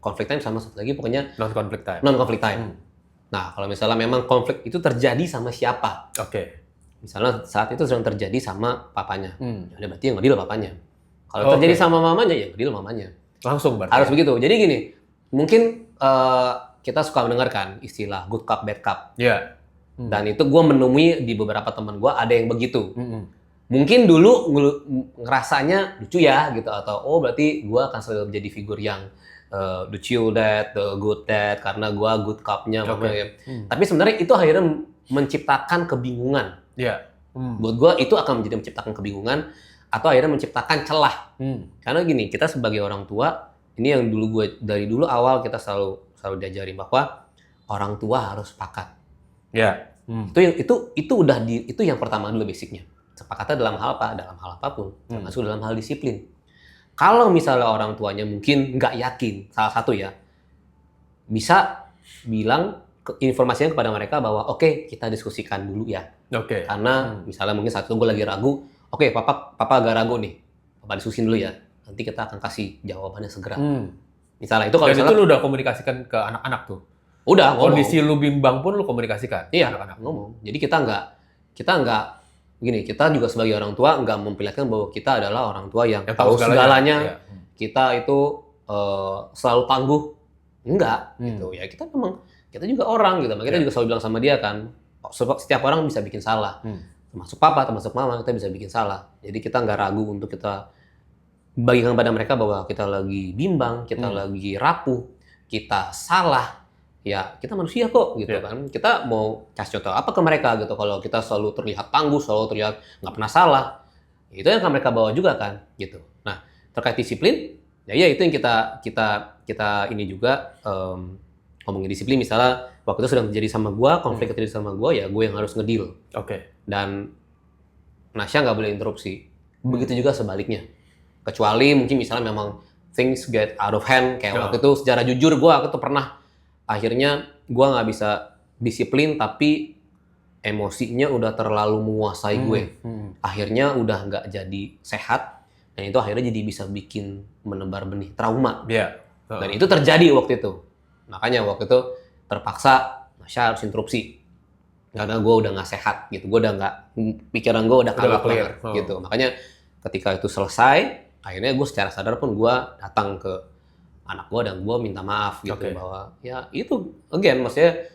satu lagi pokoknya non-conflict time. Nah, kalau misalnya memang konflik itu terjadi sama siapa? Misalnya saat itu sedang terjadi sama papanya. Ya berarti yang ngadil papanya. Kalau terjadi sama mamanya, ya ngadil mamanya. Langsung berarti. Harus begitu. Jadi gini, mungkin kita suka mendengarkan istilah good cop, bad cop. Iya. Dan itu gue menemui di beberapa teman gue ada yang begitu. Mungkin dulu ngerasanya lucu ya gitu, atau oh berarti gue akan selalu menjadi figur yang the chill dad, the good dad karena gue good cop-nya. Tapi sebenarnya itu akhirnya menciptakan kebingungan. Buat gue itu akan menjadi menciptakan kebingungan atau akhirnya menciptakan celah. Karena gini, kita sebagai orang tua, ini yang dari dulu awal kita selalu diajarin bahwa orang tua harus sepakat. Itu yang pertama dulu basicnya. Sepakatnya dalam hal apa? Dalam hal apapun, termasuk dalam hal disiplin. Kalau misalnya orang tuanya mungkin nggak yakin, salah satu ya, bisa bilang informasinya kepada mereka bahwa oke, kita diskusikan dulu ya. Karena misalnya mungkin saat itu gue lagi ragu, oke, papa agak ragu nih, papa diskusin dulu ya. Nanti kita akan kasih jawabannya segera. Misalnya itu kalau itu lu udah komunikasikan ke anak-anak tuh? Udah ngomong. Kondisi lu bimbang pun lu komunikasikan? Iya, anak-anak ngomong. Jadi kita nggak gini, kita juga sebagai orang tua nggak memperlihatkan bahwa kita adalah orang tua yang tahu segalanya. Kita itu selalu tangguh, enggak gitu ya. Kita juga orang gitu, kita juga selalu bilang sama dia kan, setiap orang bisa bikin salah, termasuk papa, termasuk mama, kita bisa bikin salah. Jadi kita nggak ragu untuk kita bagikan pada mereka bahwa kita lagi bimbang, kita lagi rapuh, kita salah. Ya kita manusia kok gitu kan, kita mau kasih contoh apa ke mereka gitu. Kalau kita selalu terlihat tangguh, selalu terlihat nggak pernah salah, itu yang akan mereka bawa juga kan gitu. Nah terkait disiplin, ya itu yang kita ini juga ngomongin disiplin. Misalnya waktu itu sedang terjadi sama gue, konflik terjadi sama gue, ya gue yang harus ngedeal. Dan Nasya nggak boleh interupsi. Begitu juga sebaliknya. Kecuali mungkin misalnya memang things get out of hand, kayak waktu itu secara jujur gue tuh pernah akhirnya gue nggak bisa disiplin tapi emosinya udah terlalu menguasai gue. Akhirnya udah nggak jadi sehat dan itu akhirnya jadi bisa bikin menebar benih trauma. Dan itu terjadi waktu itu. Makanya waktu itu terpaksa Nasya harus interupsi karena gue udah nggak sehat gitu. Gue udah nggak, pikiran gue udah kalut banget gitu. Makanya ketika itu selesai, akhirnya gue secara sadar pun gue datang ke anak gue dan gue minta maaf gitu bahwa ya itu again maksudnya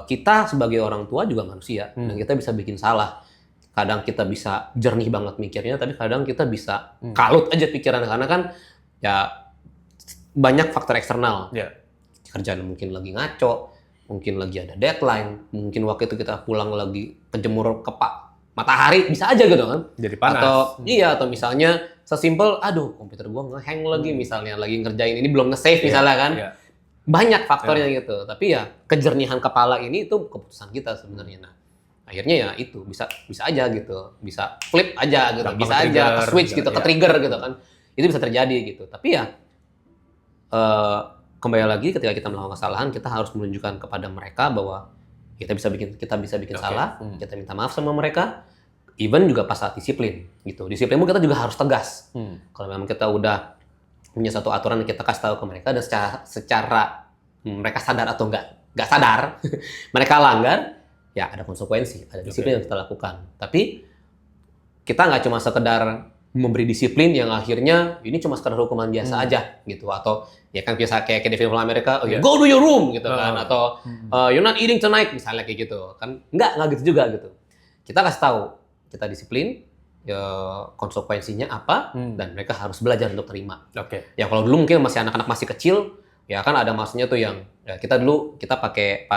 kita sebagai orang tua juga manusia dan kita bisa bikin salah. Kadang kita bisa jernih banget mikirnya, tapi kadang kita bisa kalut aja pikiran karena kan ya banyak faktor eksternal. Kerjaan mungkin lagi ngaco, mungkin lagi ada deadline, mungkin waktu itu kita pulang lagi kejemur ke matahari, bisa aja gitu kan. Jadi panas. Atau misalnya sesimpel, aduh komputer gua nge-hang lagi misalnya, lagi ngerjain ini belum nge-save misalnya kan. Banyak faktornya gitu. Tapi ya kejernihan kepala ini itu keputusan kita sebenarnya. Nah, akhirnya ya itu bisa aja gitu. Bisa flip aja gitu. Bisa aja ke switch gitu, ke trigger gitu kan. Itu bisa terjadi gitu. Tapi ya kembali lagi ketika kita melakukan kesalahan, kita harus menunjukkan kepada mereka bahwa kita bisa bikin salah, kita minta maaf sama mereka. Even juga pas saat disiplin gitu. Disiplin pun kita juga harus tegas. Kalau memang kita udah punya satu aturan yang kita kasih tahu ke mereka dan secara mereka sadar atau nggak sadar mereka langgar, ya ada konsekuensi, ada disiplin yang kita lakukan. Tapi kita nggak cuma sekedar memberi disiplin yang akhirnya ini cuma sekedar hukuman biasa aja gitu, atau ya kan biasa kayak di film Amerika, go to your room gitu kan, atau you're not eating tonight misalnya kayak gitu kan. Nggak gitu juga gitu. Kita kasih tahu kita disiplin, ya konsekuensinya apa, dan mereka harus belajar untuk terima. Ya kalau dulu mungkin masih anak-anak masih kecil, ya kan ada masanya tuh yang ya kita pakai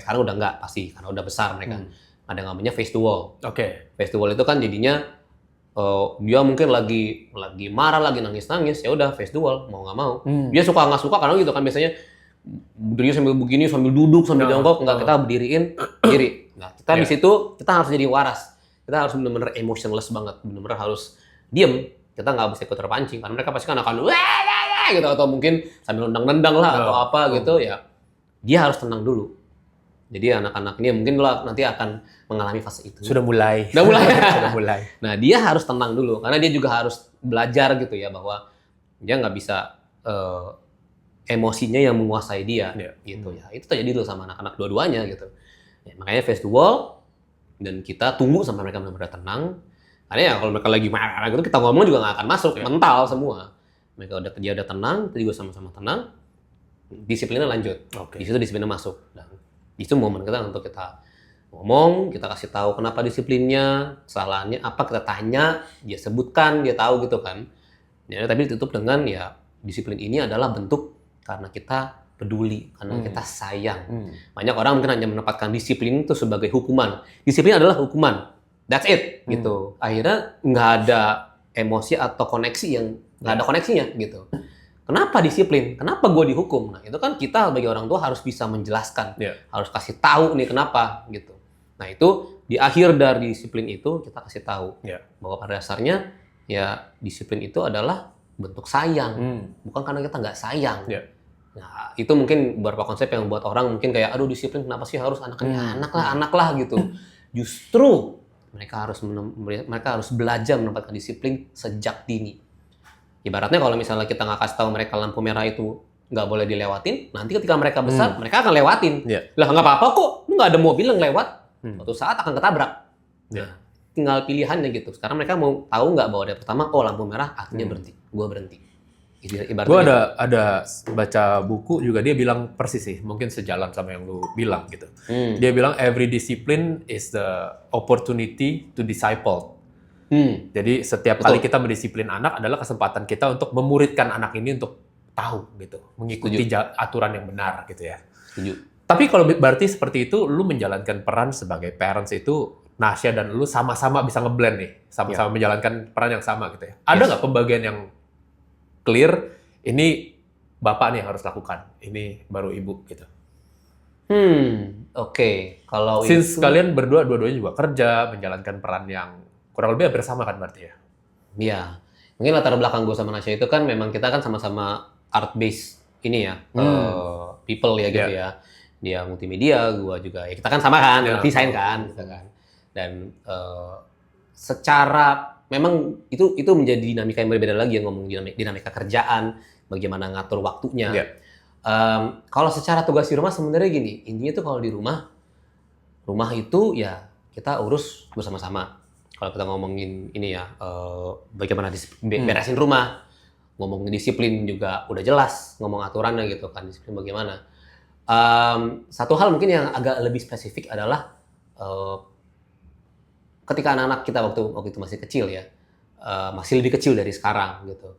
sekarang udah nggak pasti karena udah besar mereka. Ada yang namanya face to wall. Face to wall itu kan jadinya dia mungkin lagi marah, lagi nangis, ya udah face to wall, mau nggak mau. Dia suka nggak suka karena gitu kan biasanya berdiri sambil begini, sambil duduk, sambil jongkok, nggak kita berdiriin diri. Nah kita di situ kita harus jadi waras. Kita harus benar-benar emotionless banget, benar-benar harus diem. Kita nggak bisa ikut terpancing karena mereka pasti kan akan gitu, atau mungkin sambil nendang-nendang lah atau apa gitu ya. Dia harus tenang dulu. Jadi anak-anak ini mungkin nanti akan mengalami fase itu. Sudah mulai. Sudah mulai. Nah dia harus tenang dulu karena dia juga harus belajar gitu ya, bahwa dia nggak bisa emosinya yang menguasai dia gitu ya. Itu terjadi tuh sama anak-anak dua-duanya gitu. Ya, makanya face to wall. Dan kita tunggu sampai mereka benar-benar tenang. Karena ya kalau mereka lagi marah gitu, kita ngomong juga nggak akan masuk, mental semua. Dia udah tenang, kita juga sama-sama tenang. Disiplinnya lanjut. Di situ disiplinnya masuk. Dan di situ momen kita untuk kita ngomong, kita kasih tahu kenapa disiplinnya, kesalahannya apa, kita tanya, dia sebutkan, dia tahu gitu kan. Ya, tapi ditutup dengan ya disiplin ini adalah bentuk karena kita peduli, karena kita sayang. Banyak orang mungkin hanya menempatkan disiplin itu sebagai hukuman. Disiplin adalah hukuman. That's it, gitu. Akhirnya nggak ada emosi atau koneksi yang nggak ada koneksinya, gitu. Kenapa disiplin? Kenapa gue dihukum? Nah, itu kan kita sebagai orang tua harus bisa menjelaskan, harus kasih tahu nih kenapa, gitu. Nah, itu di akhir dari disiplin itu kita kasih tahu bahwa pada dasarnya ya disiplin itu adalah bentuk sayang, bukan karena kita nggak sayang. Nah, itu mungkin beberapa konsep yang buat orang mungkin kayak, aduh disiplin kenapa sih harus anak lah gitu. Justru mereka harus belajar menempatkan disiplin sejak dini. Ibaratnya kalau misalnya kita nggak kasih tahu mereka lampu merah itu nggak boleh dilewatin, nanti ketika mereka besar mereka akan lewatin. Lah nggak apa-apa kok, lu nggak ada mobil yang lewat, suatu saat akan ketabrak. Nah, tinggal pilihannya gitu. Sekarang mereka mau tahu nggak bahwa dari pertama, oh lampu merah artinya berhenti, gua berhenti. Gue ada baca buku juga, dia bilang persis sih, mungkin sejalan sama yang lu bilang gitu. Dia bilang every discipline is the opportunity to disciple. Jadi setiap kali kita mendisiplin anak adalah kesempatan kita untuk memuridkan anak ini untuk tahu gitu, mengikuti aturan yang benar gitu ya. Tapi kalau berarti seperti itu, lu menjalankan peran sebagai parents itu, Nasya dan lu sama-sama bisa ngeblend nih, sama-sama menjalankan peran yang sama gitu ya. Ada nggak pembagian yang clear, ini bapak nih yang harus lakukan, ini baru ibu gitu? Oke. Kalau since kalian dua-duanya juga kerja, menjalankan peran yang kurang lebih hampir sama kan berarti ya? Iya. Mungkin latar belakang gue sama Nasya itu kan memang kita kan sama-sama art based ini ya, people ya gitu ya. Dia multimedia, gue juga ya kita kan sama kan, desain kan, gitu kan. Dan secara memang itu menjadi dinamika yang berbeda lagi, yang ngomong dinamika kerjaan, bagaimana ngatur waktunya. Kalau secara tugas di rumah sebenarnya gini, intinya tuh kalau di rumah itu ya kita urus bersama-sama. Kalau kita ngomongin ini ya, bagaimana beresin rumah, ngomongin disiplin juga udah jelas, ngomong aturannya gitu kan, disiplin bagaimana. Satu hal mungkin yang agak lebih spesifik adalah ketika anak-anak kita waktu itu masih kecil ya, masih lebih kecil dari sekarang gitu.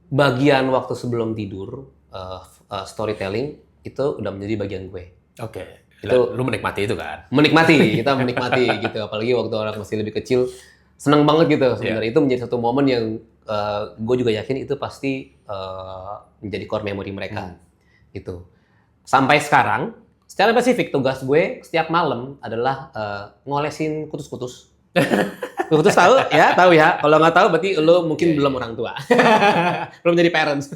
Bagian waktu sebelum tidur, storytelling itu udah menjadi bagian gue. Itu lu menikmati itu kan? Kita menikmati gitu. Apalagi waktu anak masih lebih kecil, seneng banget gitu. Sebenarnya itu menjadi satu momen yang gue juga yakin itu pasti menjadi core memory mereka. Gitu. Sampai sekarang, secara spesifik tugas gue setiap malam adalah ngolesin kutus-kutus. Putus tahu ya. Kalau nggak tahu berarti lo mungkin belum orang tua. Belum jadi parents.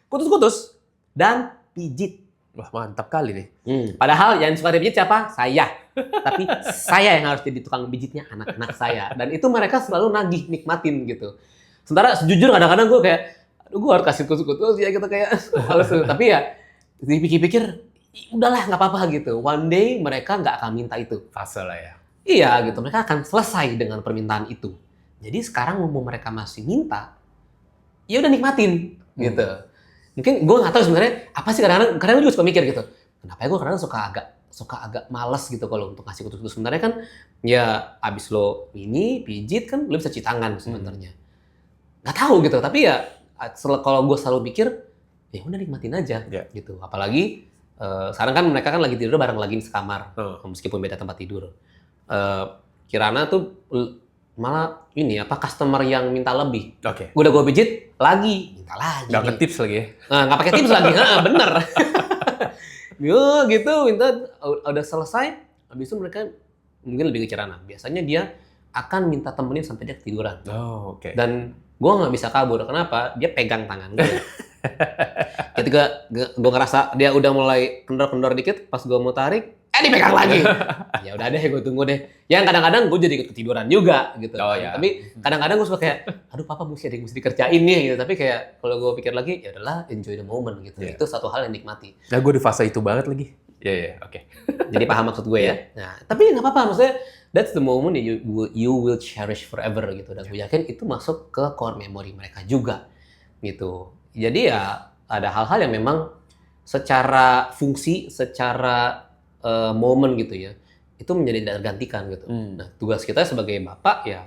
Putus dan pijit. Wah, mantap kali nih. Padahal yang suka dipijit siapa? Saya. Tapi saya yang harus jadi tukang pijitnya anak-anak saya. Dan itu mereka selalu nagih, nikmatin gitu. Sementara sejujur kadang-kadang gue kayak, aduh gue harus kasih kutu-kutu ya gitu kayak halus. Tapi ya dipikir-pikir, udahlah nggak apa-apa gitu. One day mereka nggak akan minta itu. Fase lah ya. Iya gitu, mereka akan selesai dengan permintaan itu. Jadi sekarang mau mereka masih minta, ya udah nikmatin gitu. Mungkin gue nggak tahu sebenarnya apa sih kadang-kadang gue juga suka mikir gitu. Kenapa ya gue kadang suka agak malas gitu kalau untuk ngasih kutu-kutu. Sebenarnya kan ya abis lo ini pijit kan lo bisa cuci tangan sebenarnya. Nggak tahu gitu, tapi ya kalau gue selalu pikir ya udah nikmatin aja gitu. Apalagi sekarang kan mereka kan lagi tidur bareng lagi di sekamar, meskipun beda tempat tidur. Kirana tuh malah ini apa customer yang minta lebih. Oke. Udah gue pijit lagi, minta lagi. Nggak nge-tips lagi ya? Nggak pakai tips lagi, bener. Yo gitu, minta udah selesai. Habis itu mereka mungkin lebih ke Kirana. Biasanya dia akan minta temenin sampai dia ketiduran. Oh, oke. Dan gue nggak bisa kabur. Kenapa? Dia pegang tangan gue. Ketika gue ngerasa dia udah mulai kendor-kendor dikit, pas gue mau tarik, dipegang lagi. Ya udah deh, gue tunggu deh. Yang kadang-kadang gue jadi ikut ketiduran juga gitu. Oh, ya. Tapi kadang-kadang gue suka kayak, aduh papa mesti ada yang mesti dikerjain nih gitu. Tapi kayak kalau gue pikir lagi, ya udahlah enjoy the moment gitu. Itu satu hal yang nikmati. Nah, gue di fase itu banget lagi. Iya, oke. Jadi paham maksud gue ya. Nah, tapi nggak apa-apa, maksudnya that's the moment that you will cherish forever gitu. Dan gue yakin itu masuk ke core memory mereka juga gitu. Jadi ya ada hal-hal yang memang secara fungsi, secara momen gitu ya, itu menjadi tidak tergantikan gitu. Nah, tugas kita sebagai bapak ya,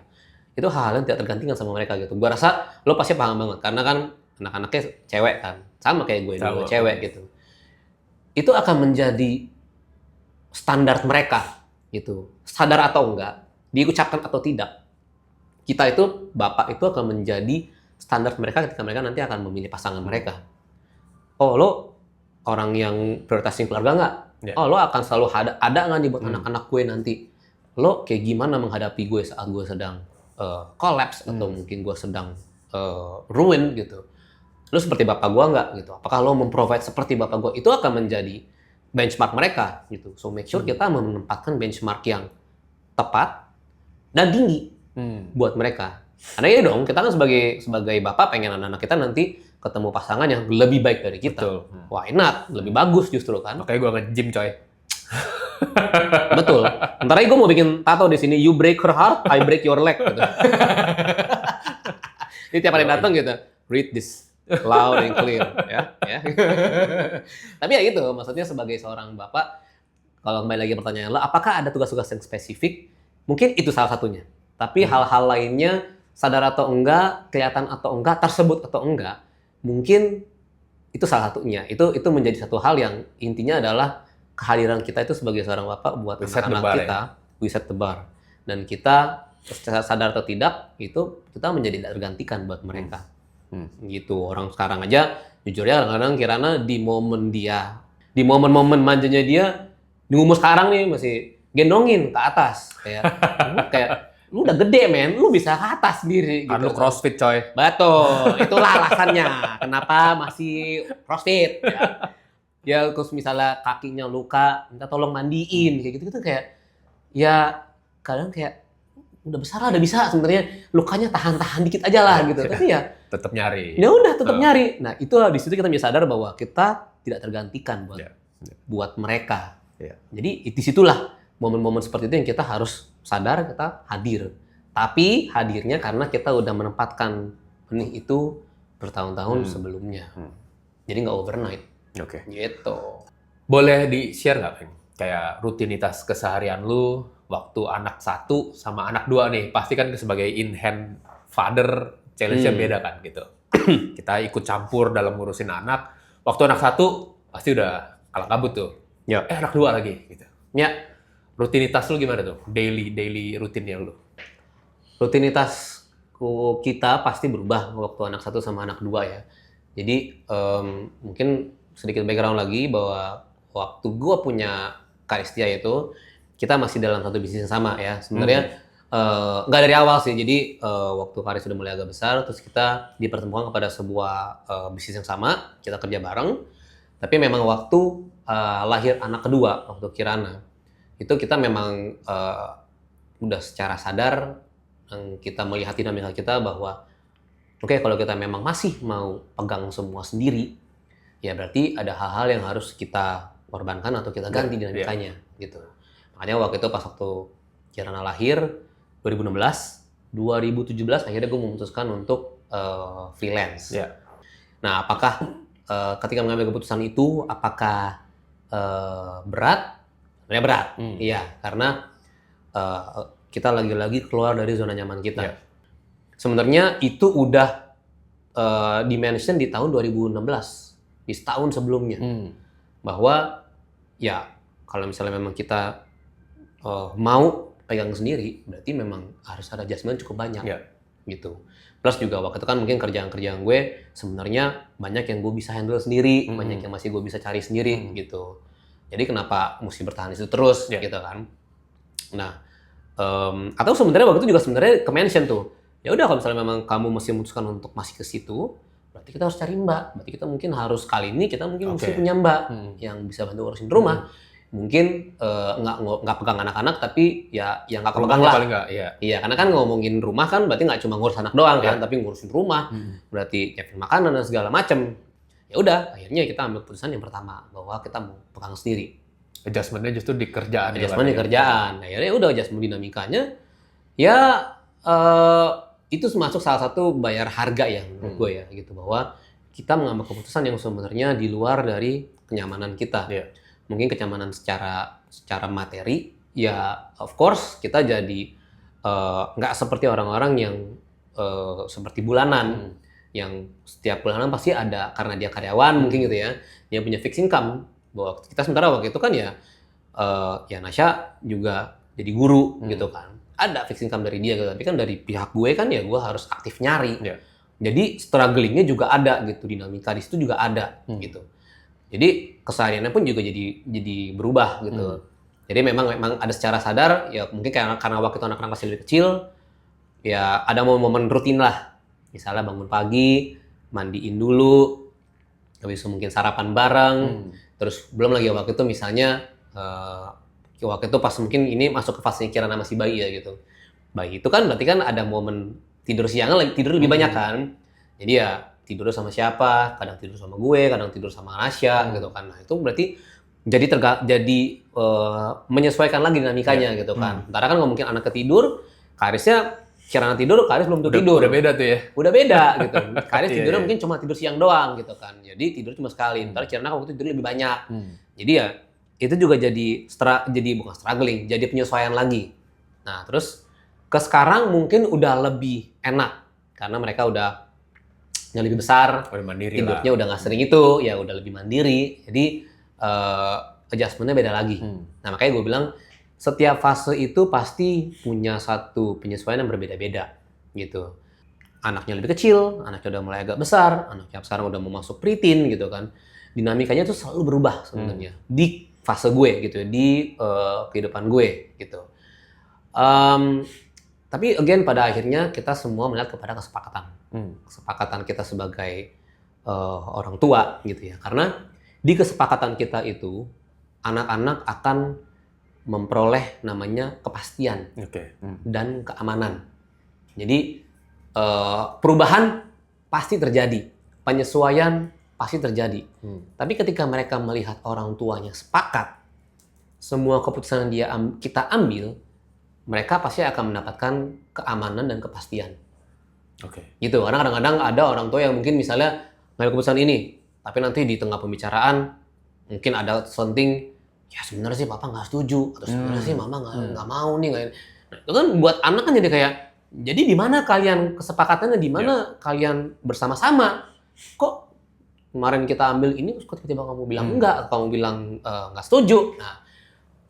itu hal-hal yang tidak tergantikan sama mereka gitu. Gua rasa lo pasti paham banget, karena kan anak-anaknya cewek kan, sama kayak gue dulu cewek gitu. Itu akan menjadi standar mereka gitu. Sadar atau enggak, diucapkan atau tidak, kita itu, bapak itu akan menjadi standar mereka ketika mereka nanti akan memilih pasangan mereka. Oh, lo orang yang prioritasin keluarga nggak? Oh, lo akan selalu ada nggak nih buat anak-anak gue nanti? Lo kayak gimana menghadapi gue saat gue sedang collapse atau mungkin gue sedang ruin gitu? Lo seperti bapak gue nggak gitu? Apakah lo memprovide seperti bapak gue? Itu akan menjadi benchmark mereka gitu. So make sure kita menempatkan benchmark yang tepat dan tinggi buat mereka. Karena ya dong, kita kan sebagai bapak pengen anak-anak kita nanti ketemu pasangan yang lebih baik dari kita. Betul. Why not? Lebih bagus justru kan. Makanya gue nge-gym coy. Betul. Ntar lagi gue mau bikin tato di sini. You break her heart, I break your leg. Gitu. Jadi tiap kali datang gitu, read this loud and clear. Ya. Tapi ya gitu, maksudnya sebagai seorang bapak, kalau kembali lagi pertanyaan lo, apakah ada tugas-tugas yang spesifik? Mungkin itu salah satunya. Tapi hal-hal lainnya, sadar atau enggak, kelihatan atau enggak, tersebut atau enggak, mungkin itu salah satunya. Itu menjadi satu hal yang intinya adalah kehadiran kita itu sebagai seorang bapak buat anak-anak kita, we set the bar. Dan kita sadar atau tidak, itu kita menjadi tidak tergantikan buat mereka. Gitu. Orang sekarang aja, jujur ya kadang-kadang Kirana di momen-momen manjanya dia, di umur sekarang nih masih gendongin ke atas. Kayak lu udah gede men, lu bisa ke atas sendiri. Kan gitu. lu crossfit coy. Betul, itulah alasannya kenapa masih crossfit. Ya terus misalnya kakinya luka, minta tolong mandiin, kayak gitu kayak, ya kadang kayak udah besar lah, udah bisa sebenarnya lukanya tahan-tahan dikit aja lah gitu. Tapi ya tetap nyari. Ya udah tetap nyari. Nah itu di situ kita bisa sadar bahwa kita tidak tergantikan buat mereka. Jadi disitulah momen-momen seperti itu yang kita harus sadar, kita hadir. Tapi hadirnya karena kita udah menempatkan benih itu bertahun-tahun sebelumnya. Jadi nggak overnight. Oke. Gitu. Boleh di-share nggak, Peng? Kayak rutinitas keseharian lu waktu anak 1 sama anak 2 nih. Pasti kan sebagai in-hand father, challenge-nya beda kan gitu. Kita ikut campur dalam ngurusin anak. Waktu anak 1 pasti udah kalang kabut tuh. Anak 2 lagi gitu. Ya. Rutinitas lu gimana tuh? Daily rutinnya lu? Rutinitas kita pasti berubah waktu anak 1 sama anak 2 ya. Jadi mungkin sedikit background lagi bahwa waktu gue punya Kak Istia itu, kita masih dalam satu bisnis yang sama ya. Sebenarnya Nggak dari awal sih. Jadi waktu Karis sudah mulai agak besar, terus kita dipertemukan kepada sebuah bisnis yang sama, kita kerja bareng. Tapi memang waktu lahir anak kedua, waktu Kirana, itu kita memang udah secara sadar kita melihat dinamika kita bahwa oke, kalau kita memang masih mau pegang semua sendiri, ya berarti ada hal-hal yang harus kita korbankan atau kita ganti dinamikanya gitu. Makanya waktu itu pas waktu Kirana lahir 2016, 2017 akhirnya gue memutuskan untuk freelance. Nah, apakah ketika mengambil keputusan itu apakah berat? Sebenarnya berat, iya, karena kita lagi-lagi keluar dari zona nyaman kita. Sebenarnya itu udah dimention di tahun 2016, di setahun sebelumnya, bahwa ya kalau misalnya memang kita mau pegang sendiri, berarti memang harus ada adjustment cukup banyak, gitu. Plus juga waktu itu kan mungkin kerjaan-kerjaan gue sebenarnya banyak yang gue bisa handle sendiri, banyak yang masih gue bisa cari sendiri, gitu. Jadi kenapa mesti bertahan di situ terus, gitu kan? Nah, atau sebenarnya waktu itu juga sebenarnya ke-mention tuh, ya udah kalau misalnya memang kamu masih memutuskan untuk masih ke situ, berarti kita harus cari mbak. Berarti kita mungkin harus kali ini kita mungkin mesti punya mbak yang bisa bantu urusin rumah. Mungkin nggak pegang anak-anak, tapi ya yang nggak pegang lah. Paling nggak, iya, karena kan ngomongin rumah kan berarti nggak cuma ngurus anak doang kan, tapi ngurusin rumah, berarti nyiapin makanan dan segala macem. Ya udah, akhirnya kita ambil keputusan yang pertama bahwa kita mau pegang sendiri. Adjustmentnya justru di kerjaan. Adjustment di kerjaan. Akhirnya udah adjustment dinamikanya. Ya itu masuk salah satu bayar harga ya menurut gue ya gitu, bahwa kita mengambil keputusan yang sebenarnya di luar dari kenyamanan kita. Mungkin kenyamanan secara materi, ya of course kita jadi nggak seperti orang-orang yang seperti bulanan, yang setiap bulanan pasti ada karena dia karyawan mungkin gitu ya, dia punya fixed income. Bahwa kita sementara waktu itu kan ya Nasya juga jadi guru gitu kan, ada fixed income dari dia gitu. Tapi kan dari pihak gue kan ya gue harus aktif nyari. Jadi strugglingnya juga ada gitu, dinamika di situ juga ada gitu. Jadi kesehariannya pun juga jadi berubah gitu. Jadi memang ada secara sadar ya, mungkin karena waktu itu anak-anak masih lebih kecil, ya ada momen-momen rutin lah. Misalnya bangun pagi, mandiin dulu, habis itu mungkin sarapan bareng, terus belum lagi waktu itu misalnya waktu itu pas mungkin ini masuk ke fase Kirana masih bayi ya gitu. Bayi itu kan berarti kan ada momen tidur siangnya tidur lebih banyak kan. Jadi ya tidur sama siapa, kadang tidur sama gue, kadang tidur sama Nasya gitu kan. Nah, itu berarti jadi menyesuaikan lagi dinamikanya gitu kan. Sementara kan nggak mungkin anak ketidur, Karisnya Kirana tidur, Karis belum tidur. Udah beda tuh ya. Udah beda gitu. Karis tidurnya mungkin cuma tidur siang doang gitu kan. Jadi tidur cuma sekali. Ntar Kirana waktu tidur lebih banyak. Jadi ya itu juga jadi bukan struggling, jadi penyesuaian lagi. Nah, terus ke sekarang mungkin udah lebih enak karena mereka udah yang lebih besar, tidurnya udah nggak sering itu, ya udah lebih mandiri. Jadi adjustmentnya beda lagi. Nah, makanya gue bilang setiap fase itu pasti punya satu penyesuaian yang berbeda-beda gitu. Anaknya lebih kecil, anaknya udah mulai agak besar, anaknya sekarang udah mau masuk preteen gitu kan. Dinamikanya tuh selalu berubah sebenarnya di fase gue gitu, di kehidupan gue gitu. Tapi again pada akhirnya kita semua melihat kepada kesepakatan. Kesepakatan kita sebagai orang tua gitu ya. Karena di kesepakatan kita itu anak-anak akan memperoleh namanya kepastian dan keamanan. Jadi perubahan pasti terjadi, penyesuaian pasti terjadi. Tapi ketika mereka melihat orang tuanya sepakat, semua keputusan yang kita ambil, mereka pasti akan mendapatkan keamanan dan kepastian. Gitu. Karena kadang-kadang ada orang tua yang mungkin misalnya ngambil keputusan ini, tapi nanti di tengah pembicaraan mungkin ada something, ya sebenarnya sih papa nggak setuju, atau sebenarnya sih mama nggak mau nih. Nah, itu kan buat anak kan jadi kayak, jadi di mana kalian kesepakatannya, di mana kalian bersama-sama? Kok kemarin kita ambil ini, terus tiba-tiba kamu bilang enggak, kamu bilang nggak setuju. Nah,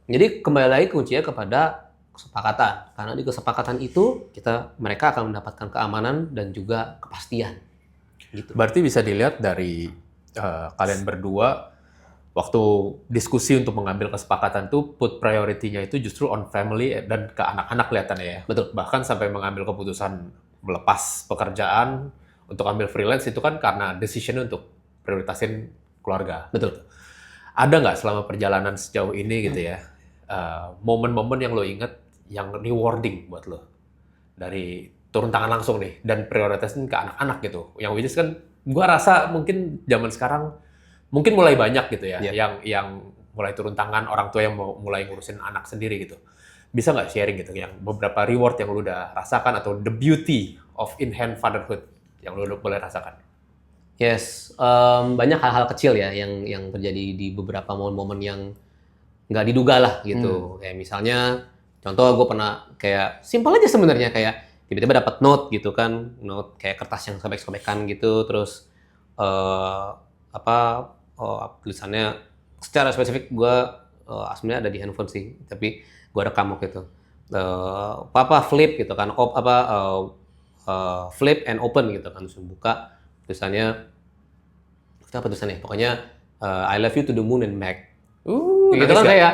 jadi kembali lagi kuncinya kepada kesepakatan. Karena di kesepakatan itu mereka akan mendapatkan keamanan dan juga kepastian. Gitu. Berarti bisa dilihat dari kalian berdua, waktu diskusi untuk mengambil kesepakatan tuh put priority-nya itu justru on family dan ke anak-anak kelihatannya ya. Betul. Bahkan sampai mengambil keputusan melepas pekerjaan untuk ambil freelance itu kan karena decision untuk prioritasin keluarga. Betul. Ada nggak selama perjalanan sejauh ini gitu ya, momen-momen yang lo inget yang rewarding buat lo dari turun tangan langsung nih dan prioritasin ke anak-anak gitu, yang which is kan gua rasa mungkin zaman sekarang mungkin mulai banyak gitu ya, yang mulai turun tangan orang tua yang mau mulai ngurusin anak sendiri gitu. Bisa nggak sharing gitu, yang beberapa reward yang lu udah rasakan atau the beauty of in-hand fatherhood yang lu boleh rasakan? Yes, banyak hal-hal kecil ya yang terjadi di beberapa momen-momen yang nggak diduga lah gitu. Kayak misalnya, contoh gue pernah kayak simpel aja sebenarnya, kayak tiba-tiba dapat note gitu kan, note kayak kertas yang sobek-sobekan gitu, terus tulisannya secara spesifik gue sebenarnya ada di handphone sih, tapi gue rekam waktu itu. Papa flip gitu kan, flip and open gitu kan, terus buka tulisannya apa tulisannya? Pokoknya I love you to the moon and back. Gitu kan kayak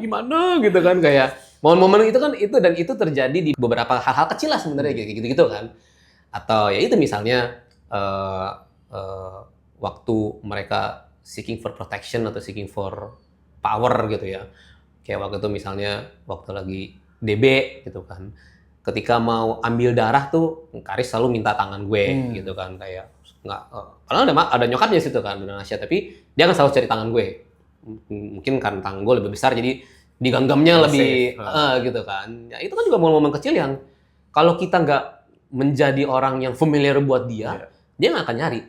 gimana gitu kan, kayak momen-momen itu kan itu terjadi di beberapa hal-hal kecil lah sebenarnya gitu kan. Atau ya itu misalnya waktu mereka seeking for protection atau seeking for power gitu ya. Kayak waktu itu misalnya waktu lagi DB gitu kan. Ketika mau ambil darah tuh Karis selalu minta tangan gue gitu kan, kayak nggak padahal ada nyokapnya situ kan, udah Nasya, tapi dia kan selalu cari tangan gue. Mungkin kan tangan gue lebih besar jadi digenggamnya lebih gitu kan. Ya itu kan juga momen-momen kecil yang kalau kita nggak menjadi orang yang familiar buat dia nggak akan nyari.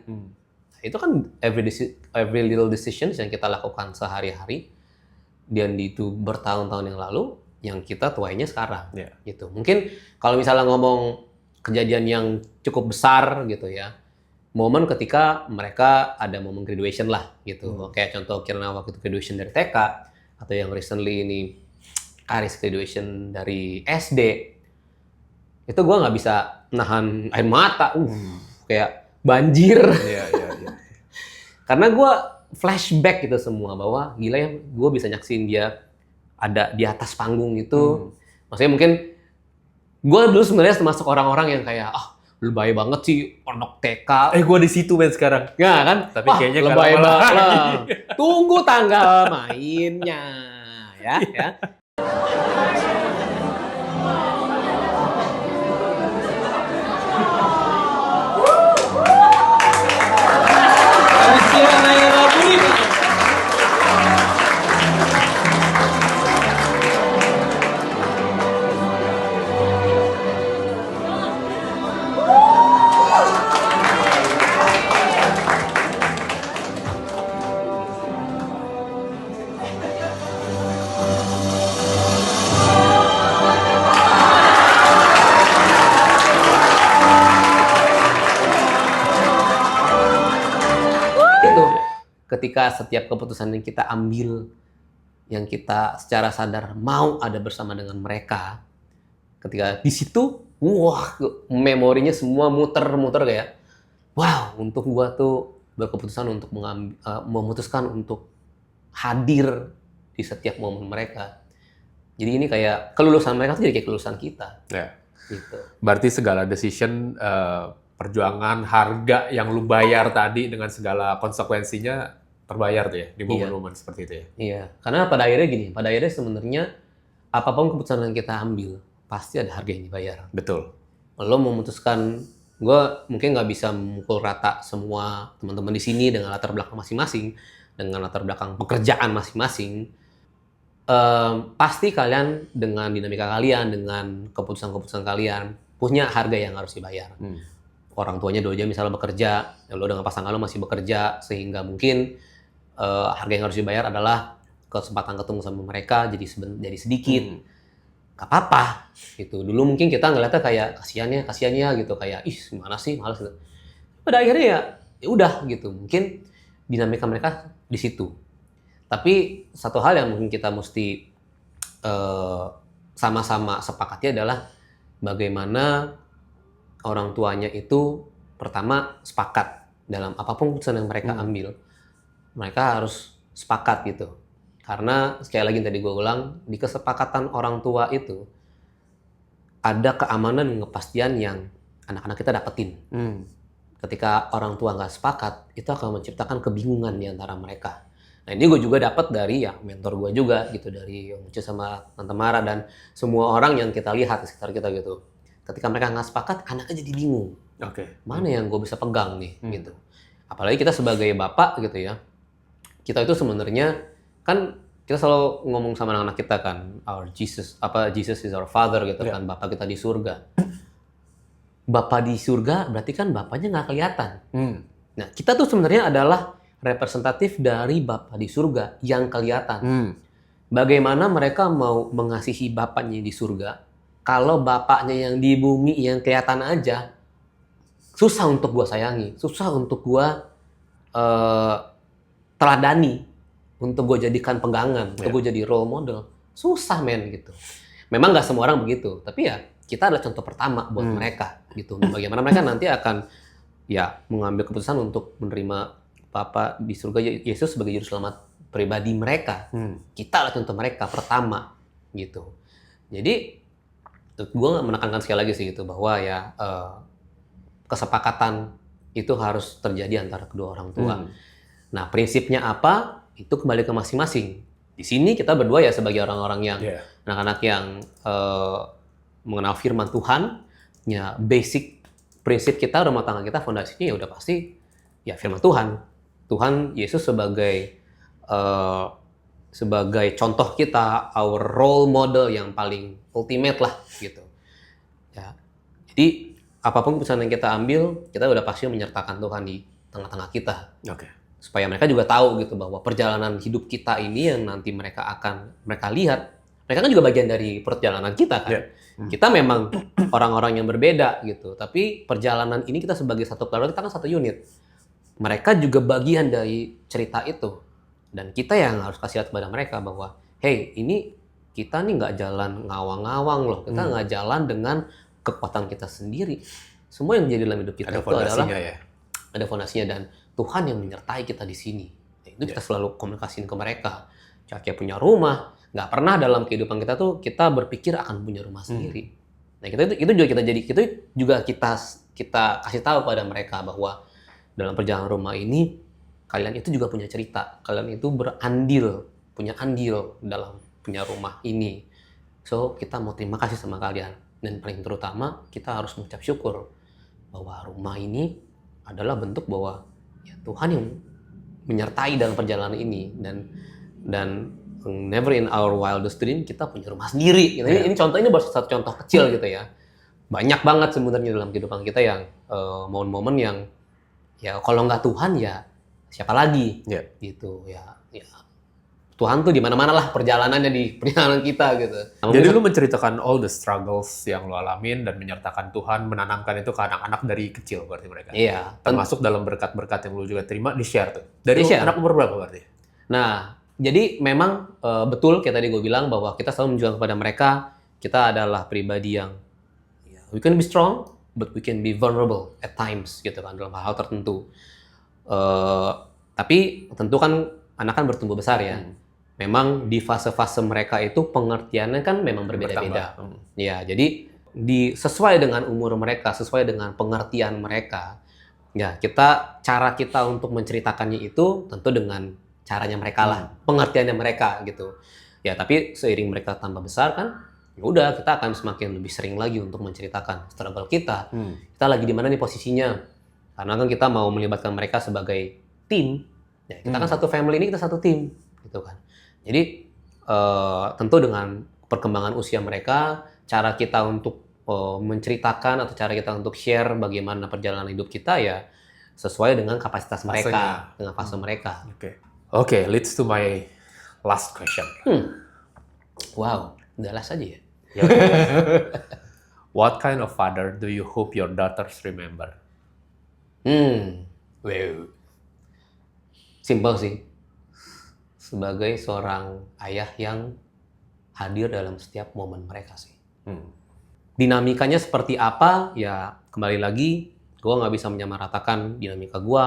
Itu kan every little decisions yang kita lakukan sehari-hari dan itu bertahun-tahun yang lalu yang kita tuainya sekarang gitu. Mungkin kalau misalnya ngomong kejadian yang cukup besar gitu ya, momen ketika mereka ada momen graduation lah gitu. Kayak contoh Kirna waktu itu graduation dari TK, atau yang recently ini Karis graduation dari SD. Itu gue nggak bisa nahan air mata, kayak banjir. Karena gue flashback gitu semua, bahwa gila ya gue bisa nyaksin dia ada di atas panggung itu. Maksudnya mungkin gue dulu sebenarnya termasuk orang-orang yang kayak lebay banget sih anak TK. Gue di situ men sekarang. Nggak kan? Tapi kayaknya lebay banget. Tunggu tanggal mainnya ya. Ketika setiap keputusan yang kita ambil, yang kita secara sadar mau ada bersama dengan mereka, ketika di situ, memorinya semua muter-muter kayak, untuk gua tuh berkeputusan untuk memutuskan untuk hadir di setiap momen mereka. Jadi ini kayak kelulusan mereka tuh jadi kayak kelulusan kita. Gitu. Berarti segala decision, perjuangan, harga yang lu bayar tadi dengan segala konsekuensinya terbayar tuh ya di momen-momen seperti itu ya. Iya, karena pada akhirnya sebenarnya apapun keputusan yang kita ambil pasti ada harga yang dibayar. Betul. Lo memutuskan, gue mungkin nggak bisa memukul rata semua teman-teman di sini dengan latar belakang masing-masing, dengan latar belakang pekerjaan masing-masing. Pasti kalian dengan dinamika kalian, dengan keputusan-keputusan kalian punya harga yang harus dibayar. Orang tuanya dulu aja misalnya bekerja, lo dengan pasangan lo masih bekerja, sehingga mungkin harga yang harus dibayar adalah kesempatan ketemu sama mereka jadi sedikit. Gak apa-apa gitu. Dulu mungkin kita ngeliatnya kayak kasihannya gitu, kayak gimana sih, malas gitu. Pada akhirnya ya udah gitu. Mungkin dinamika mereka di situ. Tapi satu hal yang mungkin kita mesti sama-sama sepakati adalah bagaimana orang tuanya itu pertama sepakat dalam apapun keputusan yang mereka ambil. mereka harus sepakat gitu. Karena sekali lagi yang tadi gue ulang, di kesepakatan orang tua itu ada keamanan dan kepastian yang anak-anak kita dapetin. Ketika orang tua nggak sepakat, itu akan menciptakan kebingungan di antara mereka. Nah ini gue juga dapat dari ya mentor gue juga gitu, dari Om Uci sama Tante Mara dan semua orang yang kita lihat di sekitar kita gitu. Ketika mereka nggak sepakat, anaknya jadi bingung. Mana yang gue bisa pegang nih gitu. Apalagi kita sebagai bapak gitu ya, kita itu sebenarnya kan kita selalu ngomong sama anak-anak kita kan, our Jesus is our father gitu kan, Bapak kita di surga. Bapak di surga berarti kan bapaknya nggak kelihatan. Nah kita tuh sebenarnya adalah representatif dari Bapak di surga yang kelihatan. Bagaimana mereka mau mengasihi bapaknya di surga kalau bapaknya yang di bumi yang kelihatan aja susah untuk gua sayangi, susah untuk gua teladani, untuk gue jadikan pegangan, untuk gue jadi role model. Susah men gitu. Memang nggak semua orang begitu, tapi ya kita adalah contoh pertama buat mereka gitu. Bagaimana mereka nanti akan ya mengambil keputusan untuk menerima Bapa di surga Yesus sebagai juru selamat pribadi mereka. Kita adalah contoh mereka pertama gitu. Jadi gue menekankan sekali lagi sih gitu bahwa ya kesepakatan itu harus terjadi antara kedua orang tua. Nah, prinsipnya apa? Itu kembali ke masing-masing. Di sini kita berdua ya sebagai orang-orang yang anak-anak yang mengenal firman Tuhan, ya basic prinsip kita rumah tangga kita fondasinya ya udah pasti ya firman Tuhan. Tuhan Yesus sebagai contoh kita, our role model yang paling ultimate lah gitu. Ya. Jadi apapun keputusan yang kita ambil, kita udah pasti menyertakan Tuhan di tengah-tengah kita. Supaya mereka juga tahu gitu bahwa perjalanan hidup kita ini yang nanti mereka lihat, mereka kan juga bagian dari perjalanan kita kan. Kita memang orang-orang yang berbeda gitu, tapi perjalanan ini kita sebagai satu keluarga, kita kan satu unit. Mereka juga bagian dari cerita itu, dan kita yang harus kasih lihat kepada mereka bahwa, hey, ini kita nih nggak jalan ngawang-ngawang loh, kita nggak jalan dengan kekuatan kita sendiri. Semua yang jadi dalam hidup kita itu adalah ada fondasinya dan Tuhan yang menyertai kita di sini. Itu kita selalu komunikasiin ke mereka. Kayak punya rumah, nggak pernah dalam kehidupan kita tuh kita berpikir akan punya rumah sendiri. Nah itu juga kita kasih tahu pada mereka bahwa dalam perjalanan rumah ini kalian itu juga punya cerita, kalian itu punya andil dalam punya rumah ini. So kita mau terima kasih sama kalian dan paling terutama kita harus mengucap syukur bahwa rumah ini adalah bentuk bahwa ya Tuhan yang menyertai dalam perjalanan ini dan never in our wildest dream kita punya rumah sendiri. Gitu. Ini contoh ini baru satu contoh kecil gitu ya. Banyak banget sebenarnya dalam kehidupan kita yang momen-momen yang ya kalau nggak Tuhan ya siapa lagi gitu ya Tuhan tuh di mana-mana lah perjalanannya di perjalanan kita gitu. Jadi lu menceritakan all the struggles yang lu alamin dan menyertakan Tuhan menanamkan itu ke anak-anak dari kecil berarti mereka. Iya. Termasuk dalam berkat-berkat yang lu juga terima di-share tuh. Dari anak umur berapa berarti? Nah, jadi memang betul kayak tadi gue bilang bahwa kita selalu menunjukkan kepada mereka kita adalah pribadi yang we can be strong but we can be vulnerable at times gitu kan dalam hal tertentu. Tapi tentu kan anak kan bertumbuh besar ya. Memang di fase-fase mereka itu pengertiannya kan memang berbeda-beda. Ya, jadi sesuai dengan umur mereka, sesuai dengan pengertian mereka. Ya, cara kita untuk menceritakannya itu tentu dengan caranya mereka lah, pengertiannya mereka gitu. Ya, tapi seiring mereka tambah besar kan, ya udah kita akan semakin lebih sering lagi untuk menceritakan struggle kita. Kita lagi di mana nih posisinya? Karena kan kita mau melibatkan mereka sebagai tim. Ya, kita kan satu family ini, kita satu tim gitu kan. Jadi tentu dengan perkembangan usia mereka, cara kita untuk menceritakan atau cara kita untuk share bagaimana perjalanan hidup kita ya sesuai dengan kapasitas mereka, dengan fase mereka. Oke, leads to my last question. Wow, udah last aja ya. What kind of father do you hope your daughters remember? Wow. Simple sih. Sebagai seorang ayah yang hadir dalam setiap momen mereka sih. Dinamikanya seperti apa, ya kembali lagi, gue nggak bisa menyamaratakan dinamika gue,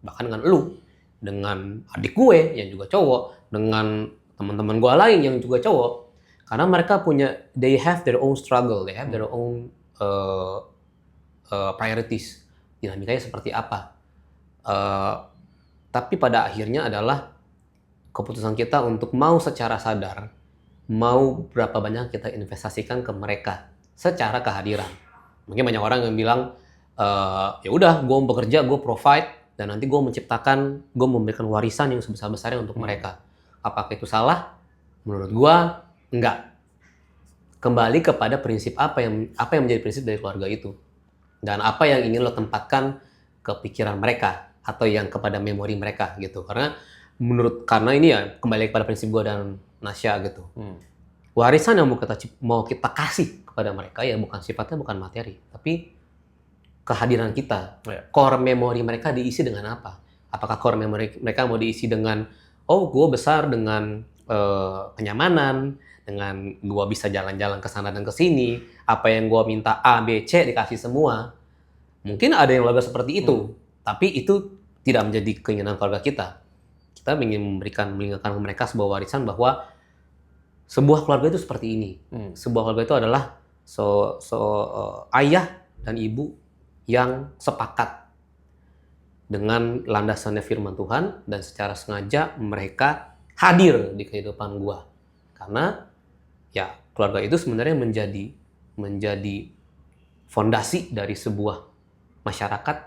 bahkan dengan lu. dengan adik gue yang juga cowok, dengan teman-teman gue lain yang juga cowok, karena mereka they have their own struggle, they have their own priorities, dinamikanya seperti apa. Tapi pada akhirnya adalah keputusan kita untuk mau secara sadar, mau berapa banyak kita investasikan ke mereka secara kehadiran. Mungkin banyak orang yang bilang, ya udah, gue bekerja, gue provide, dan nanti gue menciptakan, gue memberikan warisan yang sebesar-besarnya untuk mereka. Apakah itu salah? Menurut gue, enggak. Kembali kepada prinsip apa yang menjadi prinsip dari keluarga itu, dan apa yang ingin lo tempatkan ke pikiran mereka atau yang kepada memori mereka gitu. Karena ini ya kembali kepada prinsip gue dan Nasya gitu. Warisan yang mau kita kasih kepada mereka ya sifatnya bukan materi, tapi kehadiran kita. Core memori mereka diisi dengan apa? Apakah core memori mereka mau diisi dengan, oh gue besar dengan kenyamanan, dengan gue bisa jalan-jalan ke sana dan ke sini, apa yang gue minta A, B, C dikasih semua. Mungkin ada yang lebih seperti itu, tapi itu tidak menjadi keinginan keluarga kita. Kita ingin mengingatkan mereka sebuah warisan bahwa sebuah keluarga itu seperti ini. Sebuah keluarga itu adalah ayah dan ibu yang sepakat dengan landasannya firman Tuhan, dan secara sengaja mereka hadir di kehidupan gua. Karena ya keluarga itu sebenarnya menjadi fondasi dari sebuah masyarakat,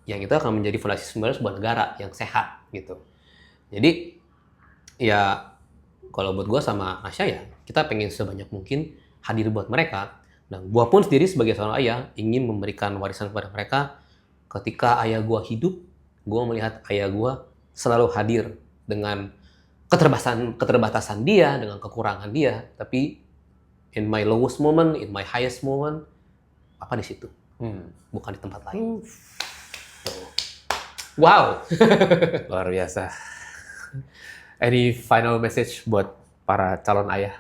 yang itu akan menjadi fondasi sebenarnya sebuah negara yang sehat gitu. Jadi ya kalau buat gua sama Nasya ya kita pengen sebanyak mungkin hadir buat mereka. Dan gue pun sendiri sebagai seorang ayah ingin memberikan warisan kepada mereka. Ketika ayah gue hidup, gue melihat ayah gue selalu hadir dengan keterbatasan dia, dengan kekurangan dia. Tapi in my lowest moment, in my highest moment, apa di situ, bukan di tempat lain. Wow, Luar biasa. Any final message buat para calon ayah?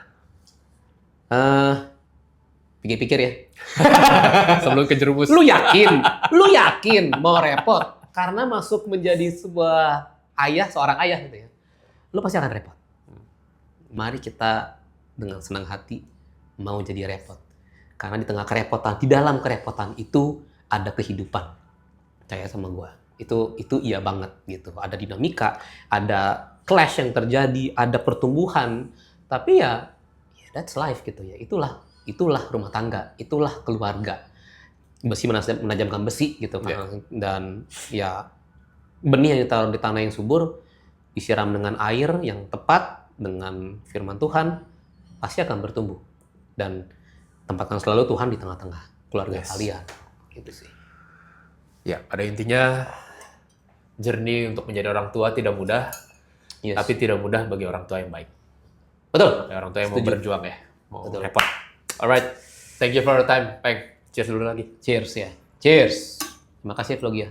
Pikir-pikir ya. Sebelum kejerumus. Lu yakin mau repot karena masuk menjadi seorang ayah gitu ya. Lu pasti akan repot. Mari kita dengan senang hati mau jadi repot. Karena di dalam kerepotan itu ada kehidupan. Percaya sama gua. Itu iya banget gitu. Ada dinamika, ada clash yang terjadi, ada pertumbuhan. Tapi ya that's life gitu ya. Itulah rumah tangga, itulah keluarga. Besi menajamkan besi gitu kan. Dan ya benih yang ditaruh di tanah yang subur, disiram dengan air yang tepat, dengan firman Tuhan, pasti akan bertumbuh. Dan tempatkan selalu Tuhan di tengah-tengah keluarga kalian. Gitu sih. Ya, pada intinya journey untuk menjadi orang tua tidak mudah, tapi tidak mudah bagi orang tua yang baik. Betul. Orang tua yang mau berjuang ya, mau repot. Alright, thank you for your time, Peng. Cheers dulu lagi. Cheers ya. Cheers. Terima kasih Vlogia.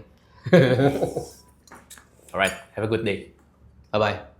Alright, have a good day. Bye-bye.